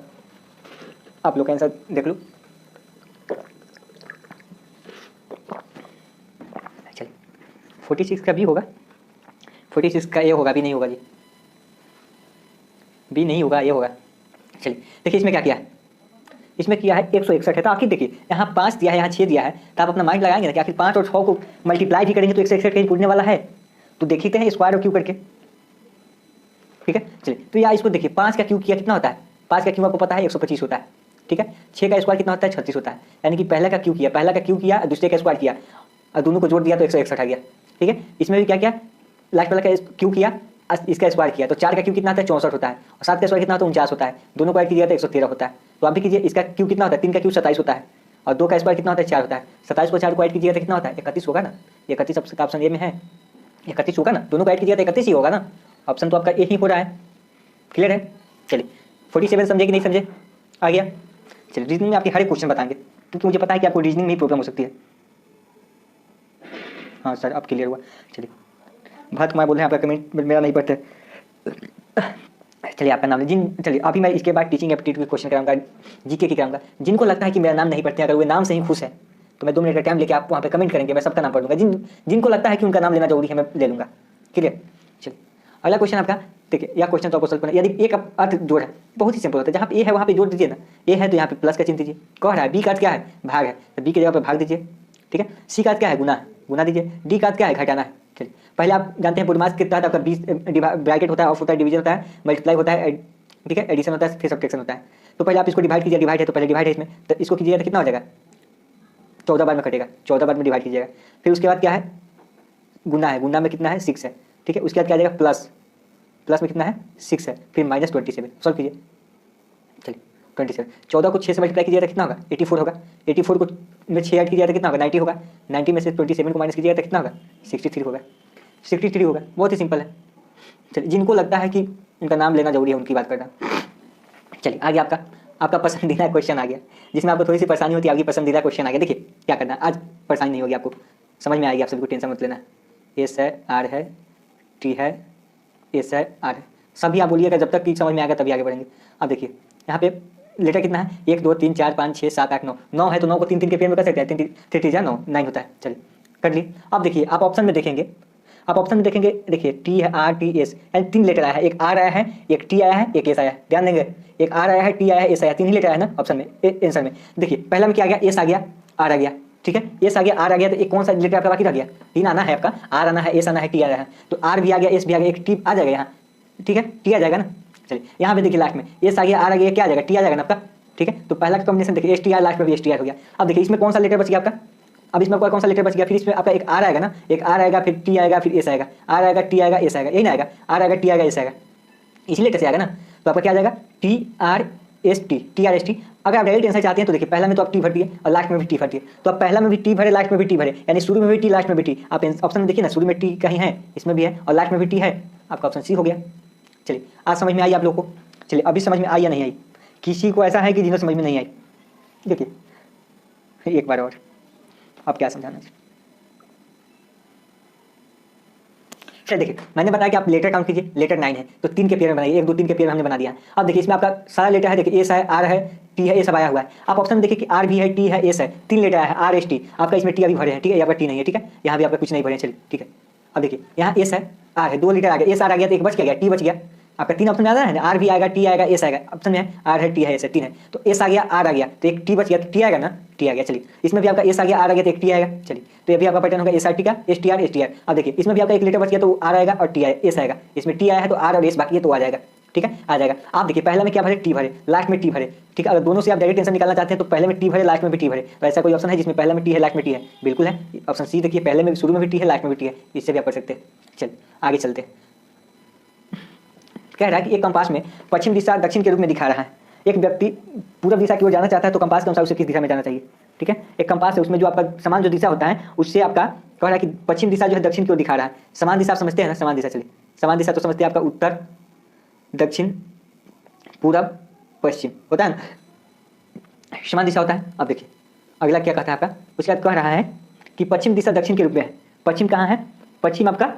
आप लोग का आंसर देख लो। 46 का बी होगा, 46 का ए होगा, बी नहीं होगा जी, बी नहीं होगा, ये होगा। चलिए देखिए इसमें क्या किया है, इसमें किया है 161 है। तो आखिर देखिए यहाँ 5 दिया है, यहाँ 6 दिया है, तो आप अपना माइंड लगाएंगे ना कि आखिर 5 और 6 को मल्टीप्लाई भी करेंगे तो 161 कहीं पूछने वाला है, तो देखते हैं स्क्वायर और क्यू करके, ठीक है। चलिए तो यहाँ इसको देखिए 5 का क्यू किया कितना होता है, 5 का क्यू आपको पता है 125 होता है, ठीक है। 6 का स्क्वायर कितना होता है 36 होता है, यानी कि पहला का क्यू किया दूसरे का स्क्वायर किया और दोनों को जोड़ दिया तो 161 आ गया, ठीक है। इसमें भी क्या किया, लास्ट वाला का क्यू किया इसका स्क्वायर किया तो 4 का क्यू कितना होता है 64 होता है और 7 का स्क्वायर कितना होता है 49 होता है, दोनों को ऐड कीजिए तो 113 होता है। तो आप भी कीजिए, इसका क्यू कितना होता है 3 का क्यू 27 होता है और 2 का स्क्वायर कितना होता है 4 होता है, 27 को 4 को ऐड कीजिए तो कितना होता है 31 होगा ना, 31 ऑप्शन ए में है, 31 होगा ना, दोनों को ऐड कीजिए तो 31 ही होगा ना, ऑप्शन तो आपका ए ही हो रहा है। क्लियर है। चलिए 47 समझे कि नहीं समझे, आ गया। चलिए रीजनिंग में आपके हर एक क्वेश्चन बताएंगे क्योंकि मुझे पता है कि आपको रीजनिंग में ही प्रॉब्लम हो सकती है। हाँ सर अब क्लियर हुआ। चलिए भरत कुमार बोल रहे हैं, आपका कमेंट मेरा नहीं पढ़ते। चलिए आपका नाम चलिए अभी मैं इसके बाद टीचिंग एप्टीट्यूड के क्वेश्चन कराऊंगा, जीके की कराऊंगा। जिनको लगता है कि मेरा नाम नहीं पढ़ते, अगर वो नाम से ही खुश है तो मैं 2 मिनट का टाइम लेके आप वहाँ पे कमेंट करेंगे, मैं सबका नाम पढ़ लूँगा। जिनको लगता है कि उनका नाम लेना जरूरी है मैं ले लूँगा। क्लियर। चलिए अगला क्वेश्चन आपका देखिए, यह क्वेश्चन तो आपको सॉल्व करना, यदि एक अर्थ जोड़ है बहुत ही सिंपल होता है, जहाँ पे ए है वहाँ पे जोड़ दीजिए ना, ए है तो यहाँ पे प्लस का चिन्ह दीजिए। कह रहा है बी का अर्थ क्या है भाग है, तो बी की जगह पर भाग दीजिए, ठीक है। सी का अर्थ क्या है गुना है, गुना दीजिए। डी का अर्थ क्या है घटाना है। चलिए पहले आप जानते हैं बुडमास के तहत आपका 20 ब्रैकेट होता है, ऑफ होता है, डिवीजन होता है, मल्टीप्लाई होता है, ठीक है, एडिशन होता है, फिर सब्ट्रैक्शन होता है। तो पहले आप इसको डिवाइड कीजिए, डिवाइड है तो पहले डिवाइड है इसमें, तो इसको कीजिएगा तो कितना हो जाएगा 14 बार में कटेगा, 14 बार में डिवाइड कीजिएगा। फिर उसके बाद क्या है गुना है, गुना में कितना है 6 है, ठीक है। उसके बाद क्या आ जाएगा प्लस, प्लस में कितना है 6 है, फिर माइनस 27 सॉल्व कीजिए। चलिए 27, 14 को 6 से मल्टीप्लाई कीजिएगा तो कितना होगा 84 होगा, 84 को में 6 ऐड कीजिएगा तो कितना होगा 90 होगा, 90 में से 27 को माइनस कीजिएगा तो कितना होगा 63 होगा, 63 होगा। बहुत ही सिंपल है। चलिए जिनको लगता है कि उनका नाम लेना जरूरी है उनकी बात करना। चलिए आगे आपका पसंदीदा क्वेश्चन आ गया, जिसमें आपको थोड़ी सी परेशानी होती है, आपकी पसंदीदा क्वेश्चन आ गया। देखिए क्या करना है, आज परेशानी नहीं होगी, आपको समझ में आएगी, आप सभी को टेंशन मत लेना। एस है, आर है, टी है, एस है, आर है, सभी आप बोलिएगा, जब तक कि समझ में आएगा तभी आगे बढ़ेंगे। अब देखिए यहाँ पे लेटर कितना है 1 2 3 4 5 6 7 8 9, 9 है तो 9 को 3 3 के पेयर में कर सकते हैं, 3 3 9 9 होता है। चलिए कर ली। अब देखिए आप ऑप्शन में देखेंगे, देखिए टी है, आर टी एस, यानी 3 लेटर आया है, एक आर आया है, एक टी आया है, एक एस आया है। ध्यान देंगे, एक आर आया है, टी आया है, एस आया, 3 ही लेटर आया ना ऑप्शन में, आंसर में। देखिए पहला में क्या आ गया एस आ गया, आर आ गया, ठीक है, एस आ गया, आर आ गया, तो एक कौन सा लेटर आपका बाकी रह गया, 3 आना है आपका, आर आना है, एस आना है, टी आ रहा है, तो आर भी आ गया, एस भी आ गया, एक टी आ जाएगा यहाँ, ठीक है, टी आ जाएगा ना। चलिए यहाँ पे देखिए लास्ट में एस आ गया, आर आ गया, क्या आ जाएगा टी आ जाएगा ना आपका, ठीक है। तो पहला कॉम्बिनेशन देखिए एस टी आर, लास्ट में भी एस टी आर हो गया। अब देखिए इसमें कौन सा लेटर बच गया आपका, अब इसमें कौन सा लेटर बच गया, फिर इसमें आपका एक आर आएगा ना, एक आर आएगा, फिर टी आएगा, फिर एस आएगा, आर आएगा, टी आएगा, एस आएगा, यही ना आएगा, आर आएगा, टी आएगा, एस आएगा, इसी लेटर से आएगा ना। तो आपका क्या आ जाएगा T R S T, T R S T. अगर आप डायरेक्ट आंसर चाहते हैं तो देखिए पहला में तो आप टी भरती है और लास्ट में भी टी भरती है, तो आप पहला में भी टी भरे, लास्ट में भी टी भरे, यानी शुरू में भी टी, लास्ट में भी टी। आप ऑप्शन में देखिए ना, शुरू में टी कहीं है, इसमें भी है, और लास्ट में भी टी है, आपका ऑप्शन सी हो गया। चलिए आज समझ में आई आप लोग को। चलिए अभी समझ में आई या नहीं आई, किसी को ऐसा है कि जिन्हें समझ में नहीं आई, देखिए एक बार और आप क्या समझाना चाहिए। चलिए देखिए मैंने बताया कि आप लेटर काउंट कीजिए, लेटर 9 है तो 3 के पेयर में बनाइए, 1 2 3 के पेयर में हमने बना दिया। अब देखिए इसमें आपका सारा लेटर है, देखिए एस है, आर है, टी है, ए सब आया हुआ है। आप ऑप्शन में देखिए कि आर भी है, टी है, एस है, 3 लेटर आया है, आर एस टी, आपका इसमें टी अभी भरे हैं, ठीक है, यहाँ पर टी नहीं है, ठीक है, यहाँ भी आपका कुछ नहीं भरे हैं। चलिए ठीक है, अब देखिए यहाँ एस है, आर है, 2 लेटर आ गया, एस आर आ गया तो एक बच गया, टी बच गया, आपका 3 ऑप्शन ज़्यादा है ना, आर भी आएगा, टी आएगा, एस आएगा, ऑप्शन में है आर है, टी है, एस है, 3 है, तो एस आ गया, आर आ गया, तो एक टी बच गया, तो टी आएगा ना, टी आ गया। चलिए इसमें भी आपका एस आ गया, आर आ गया, तो एक टी आएगा। चलिए तो ये भी आपका पैटर्न होगा एस आर टी का, S T R, S T R. अब देखिए इसमें भी आपका एक लेटर बच गया तो आर आएगा और टी आएगा, एस आएगा, इसमें टी आया है तो आर और एस बाकी है तो आ जाएगा, ठीक है, आ जाएगा। आप देखिए पहले में क्या भरे, टी भरे, लास्ट में टी भरे, ठीक है। अगर दोनों से आप डायरेक्ट आंसर निकालना चाहते हैं तो पहले में टी भरे, लास्ट में भी टी भरे, तो ऐसा कोई ऑप्शन है जिसमें पहले में टी है, लास्ट में टी है, बिल्कुल है, ऑप्शन सी देखिए, पहले में शुरू में भी टी है, लास्ट में भी टी है, इससे भी आप कर सकते हैं। चलिए आगे चलते हैं। कह रहा है कि एक कंपास में पश्चिम दिशा दक्षिण के रूप में दिखा रहा है, एक व्यक्ति पूर्व दिशा की ओर जाना चाहता है तो कंपास के अनुसार उसे किस दिशा में जाना चाहिए, ठीक है। एक कंपास है, उसमें जो आपका समान जो दिशा होता है उससे आपका कह रहा है कि पश्चिम दिशा जो है दक्षिण की ओर दिखा रहा है। समान दिशा आप समझते हैं ना, समान दिशा, चलिए समान दिशा तो समझते हैं आपका उत्तर दक्षिण पूरब पश्चिम होता है ना, समान दिशा होता है। अब देखिए अगला क्या कहता है आपका, उसके बाद कह रहा है कि पश्चिम दिशा दक्षिण के रूप में है। पश्चिम कहाँ है, पश्चिम आपका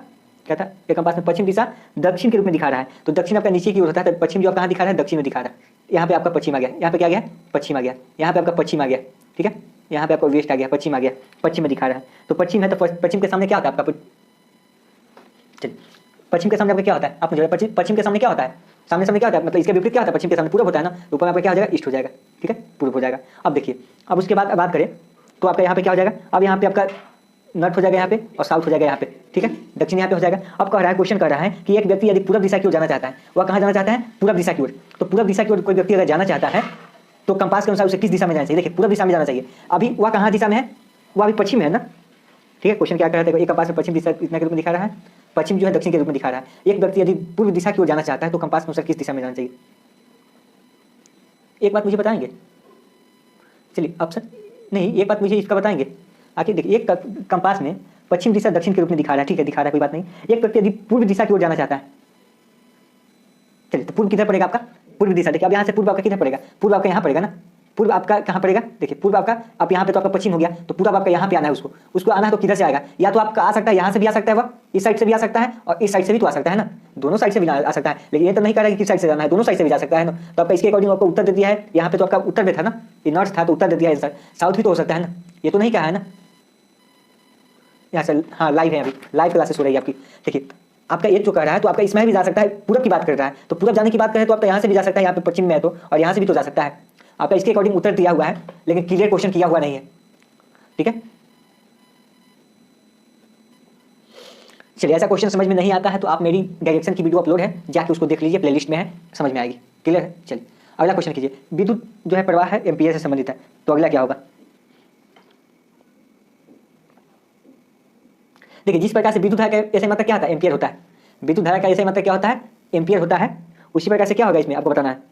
क्या था, एक कंपास में पश्चिम दिशा दक्षिण के रूप में दिखा रहा है, तो दक्षिण आपका नीचे की ओर होता है, तो पश्चिम जो आप कहाँ दिखा रहा है, दक्षिण में दिखा रहा है। यहाँ पे आपका पश्चिम आ गया, यहाँ पे क्या गया, पश्चिम आ गया, यहाँ पे आपका पश्चिम आ गया, ठीक है, यहाँ पे आपका वेस्ट आ गया, पश्चिम आ गया, पश्चिम में दिखा रहा है। तो पश्चिम है तो पश्चिम के सामने क्या होता है आपका चलिए, पश्चिम के सामने आपका क्या होता है, आप मुझे पश्चिम के सामने क्या होता है, सामने सामने क्या होता है, मतलब इसके विपरीत क्या होता है, पश्चिम के सामने पूरब होता है ना, ऊपर में आपका क्या हो जाएगा, ईस्ट हो जाएगा, ठीक है, पूर्व हो जाएगा। अब देखिए, अब उसके बाद बात करें तो आपका यहाँ पे क्या हो जाएगा, अब यहाँ पे आपका नॉर्थ हो जाएगा यहाँ पे और साउथ हो जाएगा यहाँ पे, ठीक है, दक्षिण यहाँ पे हो जाएगा। अब कह रहा है, क्वेश्चन कर रहा है कि एक व्यक्ति यदि पूर्व दिशा की ओर जाना चाहता है, वह कहाँ जाना चाहता है, पूर्व दिशा की ओर। तो पूर्व दिशा की ओर कोई व्यक्ति अगर जाना चाहता है तो कंपास के अनुसार उसे किस दिशा में जाना चाहिए, देखिए पूर्व दिशा में जाना चाहिए। अभी वह कहाँ दिशा में है, वह अभी पश्चिम में है ना, ठीक है। क्वेश्चन क्या कहता है, एक कंपास में पश्चिम दिशा इतना के रूप में दिखा रहा है, पश्चिम जो है दक्षिण के रूप में दिखा रहा है। एक व्यक्ति यदि पूर्व दिशा की ओर जाना चाहता है तो कंपास के अनुसार किस दिशा में जाना चाहिए, एक बात मुझे बताएंगे। चलिए ऑप्शन नहीं, एक बात मुझे इसका बताएंगे। आखिर देखिए, एक कंपास में पश्चिम दिशा दक्षिण के रूप में दिखा रहा है, ठीक है, दिखा रहा है, कोई बात नहीं। एक व्यक्ति यदि पूर्व दिशा की ओर जाना चाहता है, चलिए तो पूर्व किधर पड़ेगा आपका, पूर्व दिशा। देखिए अब यहाँ से पूर्व आपका किधर पड़ेगा, पूर्व आपका यहाँ पड़ेगा ना, पूर्व आपका कहाँ पड़ेगा, देखिए पूर्व आपका, अब यहाँ पे तो आपका पश्चिम हो गया, तो पूर्व आपका यहाँ पे आना है, उसको आना है तो किधर से आएगा, या तो आपका आ सकता है यहाँ से भी आ सकता है, वह इस साइड से भी आ सकता है और इस साइड से भी तो आ सकता है ना, दोनों साइड से भी आ सकता है। लेकिन ये तो नहीं कह रहा है कि किस साइड से जाना है, दोनों साइड से भी जा सकता है ना। तो आपका इसके अकॉर्डिंग आपको उत्तर दे दिया है, यहाँ पे तो आपका उत्तर में था ना, ये नॉर्थ था तो उत्तर दे दिया है आंसर। साउथ भी तो हो सकता है ना, ये तो नहीं कहा है ना। यहाँ से हाँ लाइव है, अभी लाइव क्लासेस हो रही है आपकी। देखिए आपका एक जो कह रहा है तो आपका इसमें भी जा सकता है, पूरब की बात कर रहा है तो पूरब जाने की बात करें तो आपका यहाँ से भी जा सकता है, यहाँ पे पश्चिम में है तो, और यहाँ से भी तो जा सकता है। आपका इसके अकॉर्डिंग उत्तर दिया हुआ है लेकिन क्लियर क्वेश्चन किया हुआ नहीं है, ठीक है। चलिए ऐसा क्वेश्चन समझ में नहीं आता है तो आप मेरी डायरेक्शन की वीडियो अपलोड है, जाके उसको देख लीजिए, प्लेलिस्ट में है, समझ में आएगी, क्लियर है। चलिए अगला क्वेश्चन कीजिए, विद्युत जो है प्रवाह है एम्पियर से संबंधित है, तो अगला क्या होगा। देखिए जिस प्रकार से विद्युत धारा का ऐसे मतलब क्या होता है, एम्पियर होता है। विद्युत धारा का ऐसे मतलब क्या होता है, एम्पियर होता है। उसी प्रकार से क्या होगा इसमें आपको बताना है।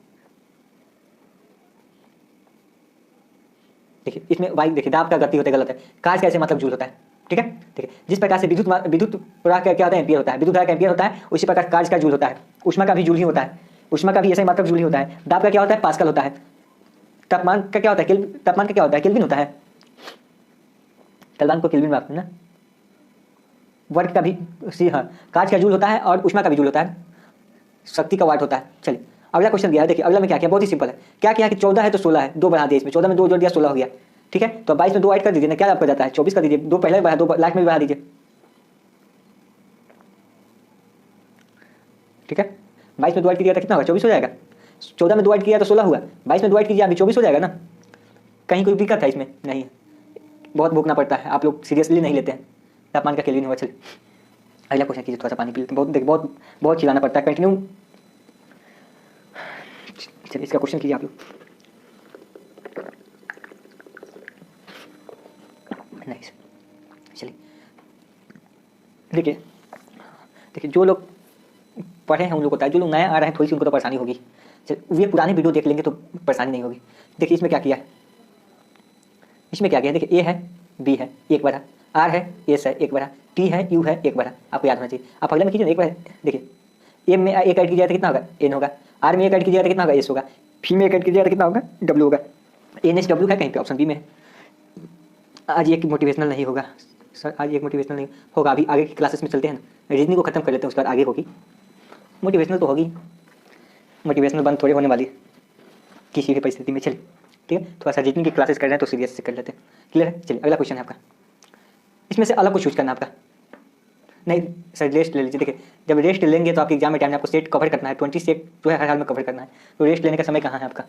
देखिए इसमें वाई, देखिए दाब का गति होता है, गलत है। काज का ऐसे मतलब जूल होता है, ठीक है। देखिए जिस प्रकार से विद्युत प्रवाह का क्या होता है, एम्पियर होता है, विद्युत धारा का एम्पियर होता है, उसी प्रकार कार्य का जूल होता है। उष्मा का भी जूल ही होता है, उष्मा का भी ऐसे मतलब जूल ही होता है। दाब का क्या होता है, पास्कल होता है। तापमान का क्या होता है, तापमान का क्या होता है, केल्विन होता है। तापमान को केल्विन में ना, वर्ग का भी हाँ, कांच का जूल होता है और उष्मा का भी जूल होता है, शक्ति का वाट होता है। चलिए अगला क्वेश्चन दिया है, देखिए अगला में क्या किया, बहुत ही सिंपल है। क्या किया कि 14 है तो 16 है, 2 बढ़ा दिया इसमें, 14 में 2 जोड़ दिया 16 हो गया, ठीक है। तो 22 में 2 ऐड कर दीजिए ना, क्या आपको जाता है 24 कर दीजिए, 2 पहले बढ़ा, 2 लास्ट में भी बढ़ा दीजिए, ठीक है। 22 में 2 ऐड किया था कितना होगा, 24 हो जाएगा। 14 में 2 ऐड किया तो 16 हुआ, 22 में 2 ऐड कीजिए अभी 24 हो जाएगा ना। कहीं कोई दिक्कत है इसमें, नहीं, बहुत भूखना पड़ता है, आप लोग सीरियसली नहीं लेते हैं। तापमान का केल्विन हुआ। चलिए अगला क्वेश्चन कीजिए, थोड़ा सा पानी पी लेते हैं, बहुत देखिए बहुत चिल्लाना पड़ता है कंटिन्यू। चलिए इसका क्वेश्चन कीजिए आप लोग। नाइस। चलिए देखिए जो लोग पढ़े हैं उन लोगों को पता है, जो लोग नए आ रहे हैं थोड़ी सी उनको तो परेशानी होगी। चलिए ये पुरानी वीडियो देख लेंगे तो परेशानी नहीं होगी। देखिए इसमें क्या किया है, इसमें क्या किया है, देखिए ए है, बी है 1 बटा, आर है, एस है 1 बटा, टी है, यू है 1 बटा, आपको याद होना चाहिए। आप अगले में कीजिए 1 बटा। देखिए ए में 1 ऐड कीजिएगा तो कितना होगा, एन होगा। आर में 1 ऐड कीजिएगा तो कितना होगा, एस होगा। फी में 1 ऐड कीजिएगा तो कितना होगा, डब्ल्यू होगा। एन एस डब्ल्यू है कहीं पे ऑप्शन बी में। आज एक मोटिवेशनल नहीं होगा सर, आज एक मोटिवेशनल नहीं होगा, अभी आगे की क्लासेस में चलते हैं ना, रीजनिंग को खत्म कर लेते हैं, उसके बाद आगे होगी मोटिवेशनल, तो होगी। मोटिवेशनल बंद थोड़ी होने वाली है किसी भी परिस्थिति में। चलिए ठीक है, थोड़ा सा रीजनिंग की क्लासेस कर रहे हैं तो सीरियस से कर लेते हैं, क्लियर है। चलिए अगला क्वेश्चन है आपका, इसमें से अलग को चूज करना आपका। नहीं सर रेस्ट ले लीजिए। देखिए जब रेस्ट लेंगे तो आपके एग्जाम में टाइम आपको सेट कवर करना है, 20 सेट जो है हर हाल में कवर करना है, तो रेस्ट लेने का समय कहाँ है आपका।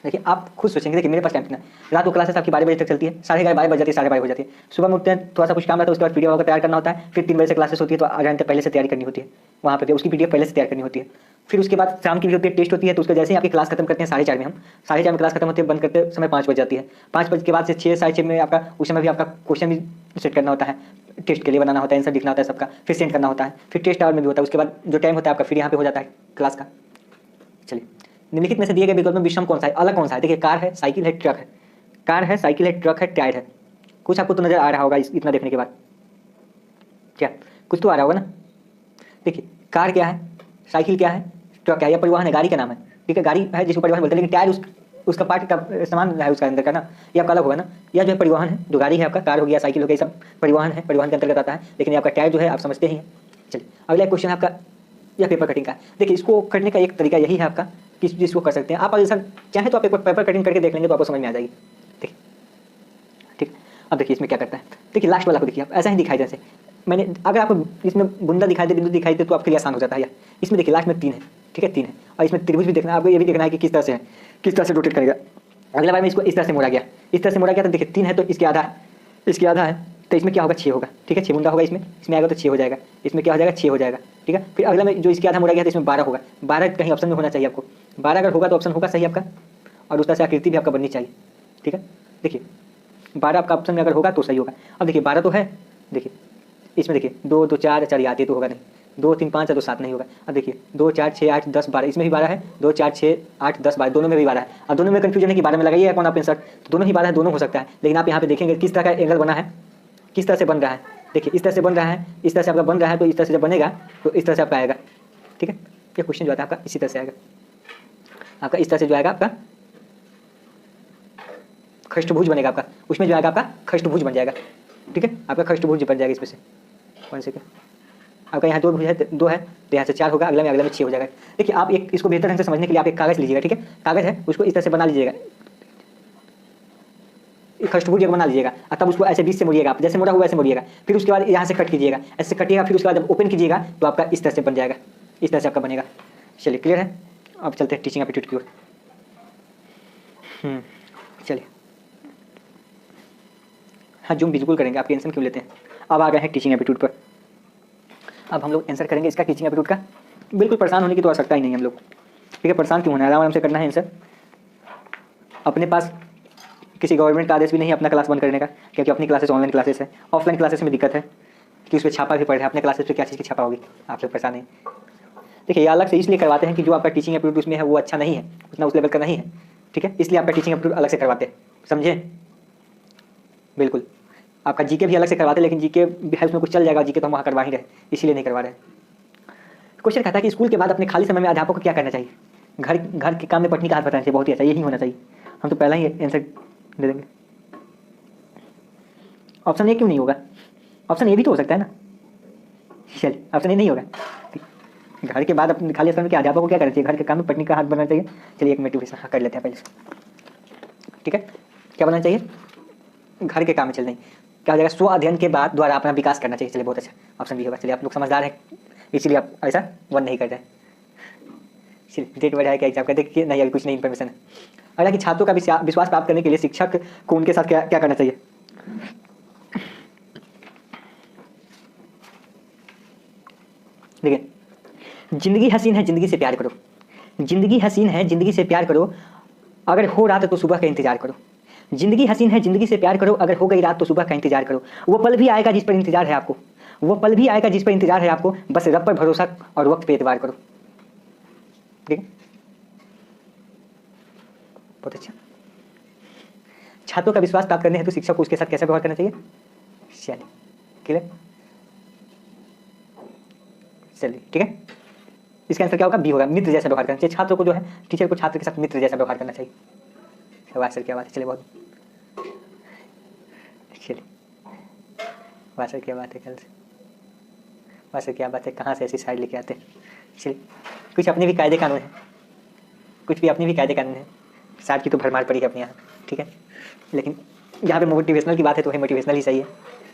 देखिए आप खुद सोचेंगे, देखिए मेरे पास टाइम कितना, रात को क्लासेस आपकी 12 बजे तक चलती है, 11:30 बज जाती है, 12:30 हो जाती है। सुबह में उठते हैं, थोड़ा सा कुछ काम रहता है, उसके बाद पीडीएफ वगैरह तैयार करना होता है, फिर 3 बजे से क्लासेस होती है, तो आधे घंटे पहले से तैयारी करनी होती है वहाँ पर, उसकी पीडीएफ पहले से तैयार करनी होती है। फिर उसके बाद शाम की भी होती है, टेस्ट होती है, तो उसका जैसे ही आपकी क्लास खत्म करते हैं 4:30 में, हम 4:30 में क्लास खत्म होती है, बंद करते समय 5 बज जाती है। 5 बजे के बाद से 6 साढ़े 6 में आपका, उस समय भी आपका क्वेश्चन भी सेट करना होता है, टेस्ट के लिए बनाना होता है, आंसर लिखना होता है सबका, फिर सेंड करना होता है, फिर टेस्ट आवर में भी होता है। उसके बाद जो टाइम होता है आपका फिर यहाँ पे हो जाता है क्लास का। चलिए निम्नलिखित में से दिए गए विकल्प में विषम कौन सा है, अलग कौन सा है। देखिए कार है, साइकिल है, ट्रक है। कार है, साइकिल है, ट्रक है, टायर है। कुछ आपको तो नजर आ रहा होगा इतना देखने के बाद, क्या कुछ तो आ रहा होगा ना। देखिए कार क्या है, साइकिल क्या है, ट्रक क्या है, यह परिवहन है, गाड़ी का नाम है, ठीक है, गाड़ी है जिसको परिवहन बोलते हैं, लेकिन टायर उसका पार्ट का सामान है उसका अंदर का ना, ये आपका अलग होगा ना। यह जो है परिवहन है, जो गाड़ी है आपका, कार हो गया, साइकिल हो गया, सब परिवहन है, परिवहन के अंतर्गत आता है। लेकिन ये आपका टायर जो है आप समझते ही हैं। चलिए अगला क्वेश्चन आपका, यह पेपर कटिंग का है। देखिए इसको करने का एक तरीका यही है आपका कि जिसको कर सकते हैं आप, अगर सर चाहे तो आप एक पेपर कटिंग करके देख लेंगे तो आपको समझ में आ जाएगी। देखिए ठीक, अब देखिए इसमें क्या करता है, देखिए लास्ट वाला को देखिए आप, ऐसा ही दिखाई जैसे मैंने अगर आपको इसमें बुंदा दिखाई दे, बिंदु दिखाई दे, तो आपके लिए आसान हो जाता है। इसमें देखिए लास्ट में 3 है, ठीक है 3 है, और इसमें त्रिभुज भी देखना है आपको, ये भी देखना है कि किस तरह से है, किस तरह से रोटेट करेगा। अगला बार में इसको इस तरह से मोड़ा गया, इस तरह से मोड़ा गया, तो देखिए 3 है तो इसके आधा है, इसके आधा है, तो इसमें क्या होगा 6 होगा, ठीक है 6 बुंदा होगा इसमें आएगा तो 6 हो जाएगा, इसमें क्या हो जाएगा 6 हो जाएगा, ठीक है। फिर अगला में जो इसके आधा मोड़ा गया तो इसमें 12 होगा, 12 कहीं ऑप्शन में होना चाहिए आपको, 12 अगर होगा तो ऑप्शन होगा सही आपका, और उस तरह से आकृति भी आपका बननी चाहिए, ठीक है। देखिए 12 आपका ऑप्शन में अगर होगा तो सही होगा। अब देखिए 12 तो है, देखिए इसमें देखिए 2 2 4 4 याद है तो होगा नहीं, 2 3 5 2 7 नहीं होगा। अब देखिए 2 4 6 8 10 12, इसमें भी 12 है, 2 4 6 8 10 12 दोनों में भी 12 है। अब दोनों में कंफ्यूजन है कि 12 में लगाइए कौन आप आंसर, तो दोनों ही 12 है, दोनों हो सकता है। लेकिन आप यहाँ पे देखेंगे किस तरह का एंगल बना है, किस तरह से बन रहा है, देखिए इस तरह से बन रहा है, इस तरह से आपका बन रहा है, तो इस तरह से जब बनेगा तो इस तरह से आपका आएगा, ठीक है। ये क्वेश्चन जो आता है आपका इसी तरह से आएगा, आपका इस तरह से जो आएगा आपका खष्टभुज बनेगा आपका, उसमें जो आएगा आपका खष्टभुज बन जाएगा, ठीक है। आपका खष्टभुज बन जाएगा इसमें से कौन से क्या, आपका यहाँ 2 भुज है, 2 है तो यहाँ से 4 होगा, अगला में 6 हो जाएगा। देखिए आप एक इसको बेहतर ढंग से समझने के लिए आप एक कागज़ लीजिएगा, ठीक है, कागज़ है उसको इस तरह से बना लीजिएगा, खष्टभुज एक बना लीजिएगा, और तब उसको ऐसे बीच से मोड़िएगा, आप जैसे मोड़ा हुआ ऐसे मोड़िएगा, फिर उसके बाद यहाँ से कट कीजिएगा, ऐसे कटिएगा, फिर उसके बाद जब ओपन कीजिएगा तो आपका इस तरह से बन जाएगा, इस तरह से आपका बनेगा। चलिए क्लियर है, अब चलते हैं टीचिंग एप्टीट्यूड की ओर। चलिए हाँ जूम बिल्कुल करेंगे, आप टेंशन क्यों लेते हैं। अब आ गए हैं टीचिंग एप्टीट्यूड पर, अब हम लोग आंसर करेंगे इसका टीचिंग एप्टीट्यूड का। बिल्कुल परेशान होने की तो आवश्यकता ही नहीं है हम लोग, ठीक है, परेशान क्यों होना है, आराम आराम से करना है आंसर। अपने पास किसी गवर्नमेंट का आदेश भी नहीं है अपना क्लास बंद करने का, क्योंकि अपनी क्लासेस ऑनलाइन क्लासेस है। ऑफलाइन क्लासेस में दिक्कत है कि उस पर छापा भी पड़ रहा है, अपने क्लासेस पे क्या चीज़ की छापा होगी, आप लोग परेशान नहीं। देखिए ये अलग से इसलिए करवाते हैं कि जो आपका टीचिंग एप्टीट्यूड उसमें है वो अच्छा नहीं है, उतना उस लेवल का नहीं है, ठीक है, इसलिए आपका टीचिंग एप्टीट्यूड अलग से करवाते हैं, समझे। बिल्कुल आपका जीके भी अलग से करवाते हैं, लेकिन जीके भी है उसमें कुछ चल जाएगा, जीके तो हम वहाँ करवा ही रहे, इसीलिए नहीं करवा रहे। क्वेश्चन कहता है कि स्कूल के बाद अपने खाली समय में अध्यापक को क्या करना चाहिए, घर के काम में पत्नी का हाथ बताना चाहिए, बहुत ही अच्छा यही होना चाहिए। हम तो पहला ही आंसर दे देंगे, ऑप्शन ए क्यों नहीं होगा, ऑप्शन ए भी तो हो सकता है ना। चलिए ऑप्शन ए नहीं होगा, घर के बाद अपने खाली समय के अध्यापक को क्या करना चाहिए, घर के काम में पत्नी का हाथ बनाना चाहिए। चलिए एक मोटिवेशन कर लेते हैं पहले, ठीक है, क्या बनाना चाहिए, घर के काम में चल नहीं, क्या हो जाएगा, स्व अध्ययन के बाद द्वारा अपना विकास करना चाहिए। चलिए बहुत अच्छा ऑप्शन भी होगा। चलिए आप लोग समझदार हैं, इसीलिए आप ऐसा वन नहीं कर रहे। चलिए डेट बढ़ है क्या एग्जाम का, देखिए नहीं अभी कुछ नहीं इन्फॉर्मेशन है। अगला कि छात्रों का विश्वास प्राप्त करने के लिए शिक्षक को उनके साथ क्या करना चाहिए। देखिए जिंदगी हसीन है, जिंदगी से प्यार करो, जिंदगी हसीन है, जिंदगी से प्यार करो, अगर हो रात तो सुबह का इंतजार करो। जिंदगी हसीन है, जिंदगी से प्यार करो, अगर हो गई रात तो सुबह का इंतजार करो। वो पल भी आएगा जिस पर इंतजार है आपको, वो पल भी आएगा जिस पर इंतजार है आपको, बस रब पर भरोसा और वक्त पे एतबार करो। ठीक है, बहुत अच्छा। छात्रों का विश्वास प्राप्त करने हेतु शिक्षक को उसके साथ कैसे व्यवहार करना चाहिए। चलिए क्लियर, चलिए ठीक है, इसका आंसर क्या होगा, बी होगा, मित्र जैसा व्यवहार करना चाहिए। छात्रों को जो है टीचर को छात्र के साथ मित्र जैसा व्यवहार करना चाहिए। सर क्या बात है, चलिए बहुत, चलिए सर क्या बात है, कल से सर क्या बात है, कहाँ से ऐसी साइड लेके आते हैं। चलिए कुछ अपने भी कायदे कानून है, कुछ भी अपनी भी कायदे कानून है, साथ की तो भरमार पड़ी है अपने यहाँ, ठीक है, लेकिन यहाँ पे मोटिवेशनल की बात है तो वही मोटिवेशनल ही सही है।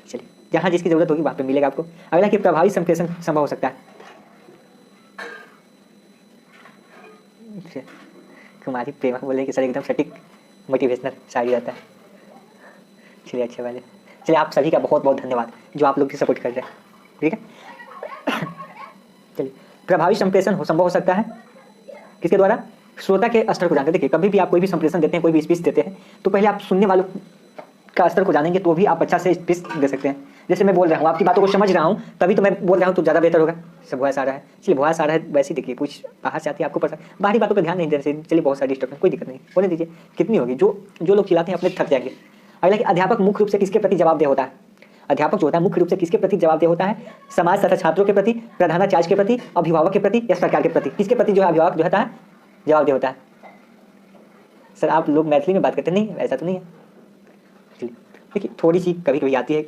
चलिए जहाँ जिसकी जरूरत होगी वहाँ पे मिलेगा आपको। अगला कि प्रभावी संप्रेषण संभव हो सकता है। कुमारी प्रेमा बोले कि सर एकदम सटीक मोटिवेशनल शायरी रहता है। चलिए अच्छे वाले, चलिए आप सभी का बहुत बहुत धन्यवाद जो आप लोग की सपोर्ट कर रहे हैं, ठीक है। चलिए प्रभावी संप्रेषण संभव हो सकता है किसके द्वारा, श्रोता के स्तर को जानकर। देखिए कभी भी आप कोई भी संप्रेषण देते हैं, कोई भी स्पीच देते हैं, तो पहले आप सुनने वालों का स्तर को जानेंगे तो भी आप अच्छा से स्पीच दे सकते हैं। जैसे मैं बोल रहा हूँ, आपकी बातों को समझ रहा हूँ, तभी तो मैं बोल रहा हूँ, तो ज़्यादा बेहतर होगा। सब वॉइस आ रहा है, चलिए वॉइस आ रहा है, वैसे ही देखिए कुछ बाहर से आती है आपको पता, बाहरी बातों पर ध्यान नहीं देने से चलिए बहुत सारी डिस्टर्बेंस, कोई दिक्कत नहीं, होने दीजिए। कितनी होगी, जो लोग खिलाते हैं अपने थक जाएंगे। अगला कि अध्यापक मुख्य रूप से किसके प्रति जवाबदेह होता है। अध्यापक जो होता है मुख्य रूप से किसके प्रति जवाबदेह होता है, समाज तथा छात्रों के प्रति, प्रधानाचार्य के प्रति, अभिभावक के प्रति या सरकार के प्रति, किसके प्रति जो है अभिभावक जो होता है जवाबदेह होता है। सर आप लोग मैथिली में बात करते नहीं, ऐसा तो नहीं है। चलिए देखिए थोड़ी सी कभी कभी आती है,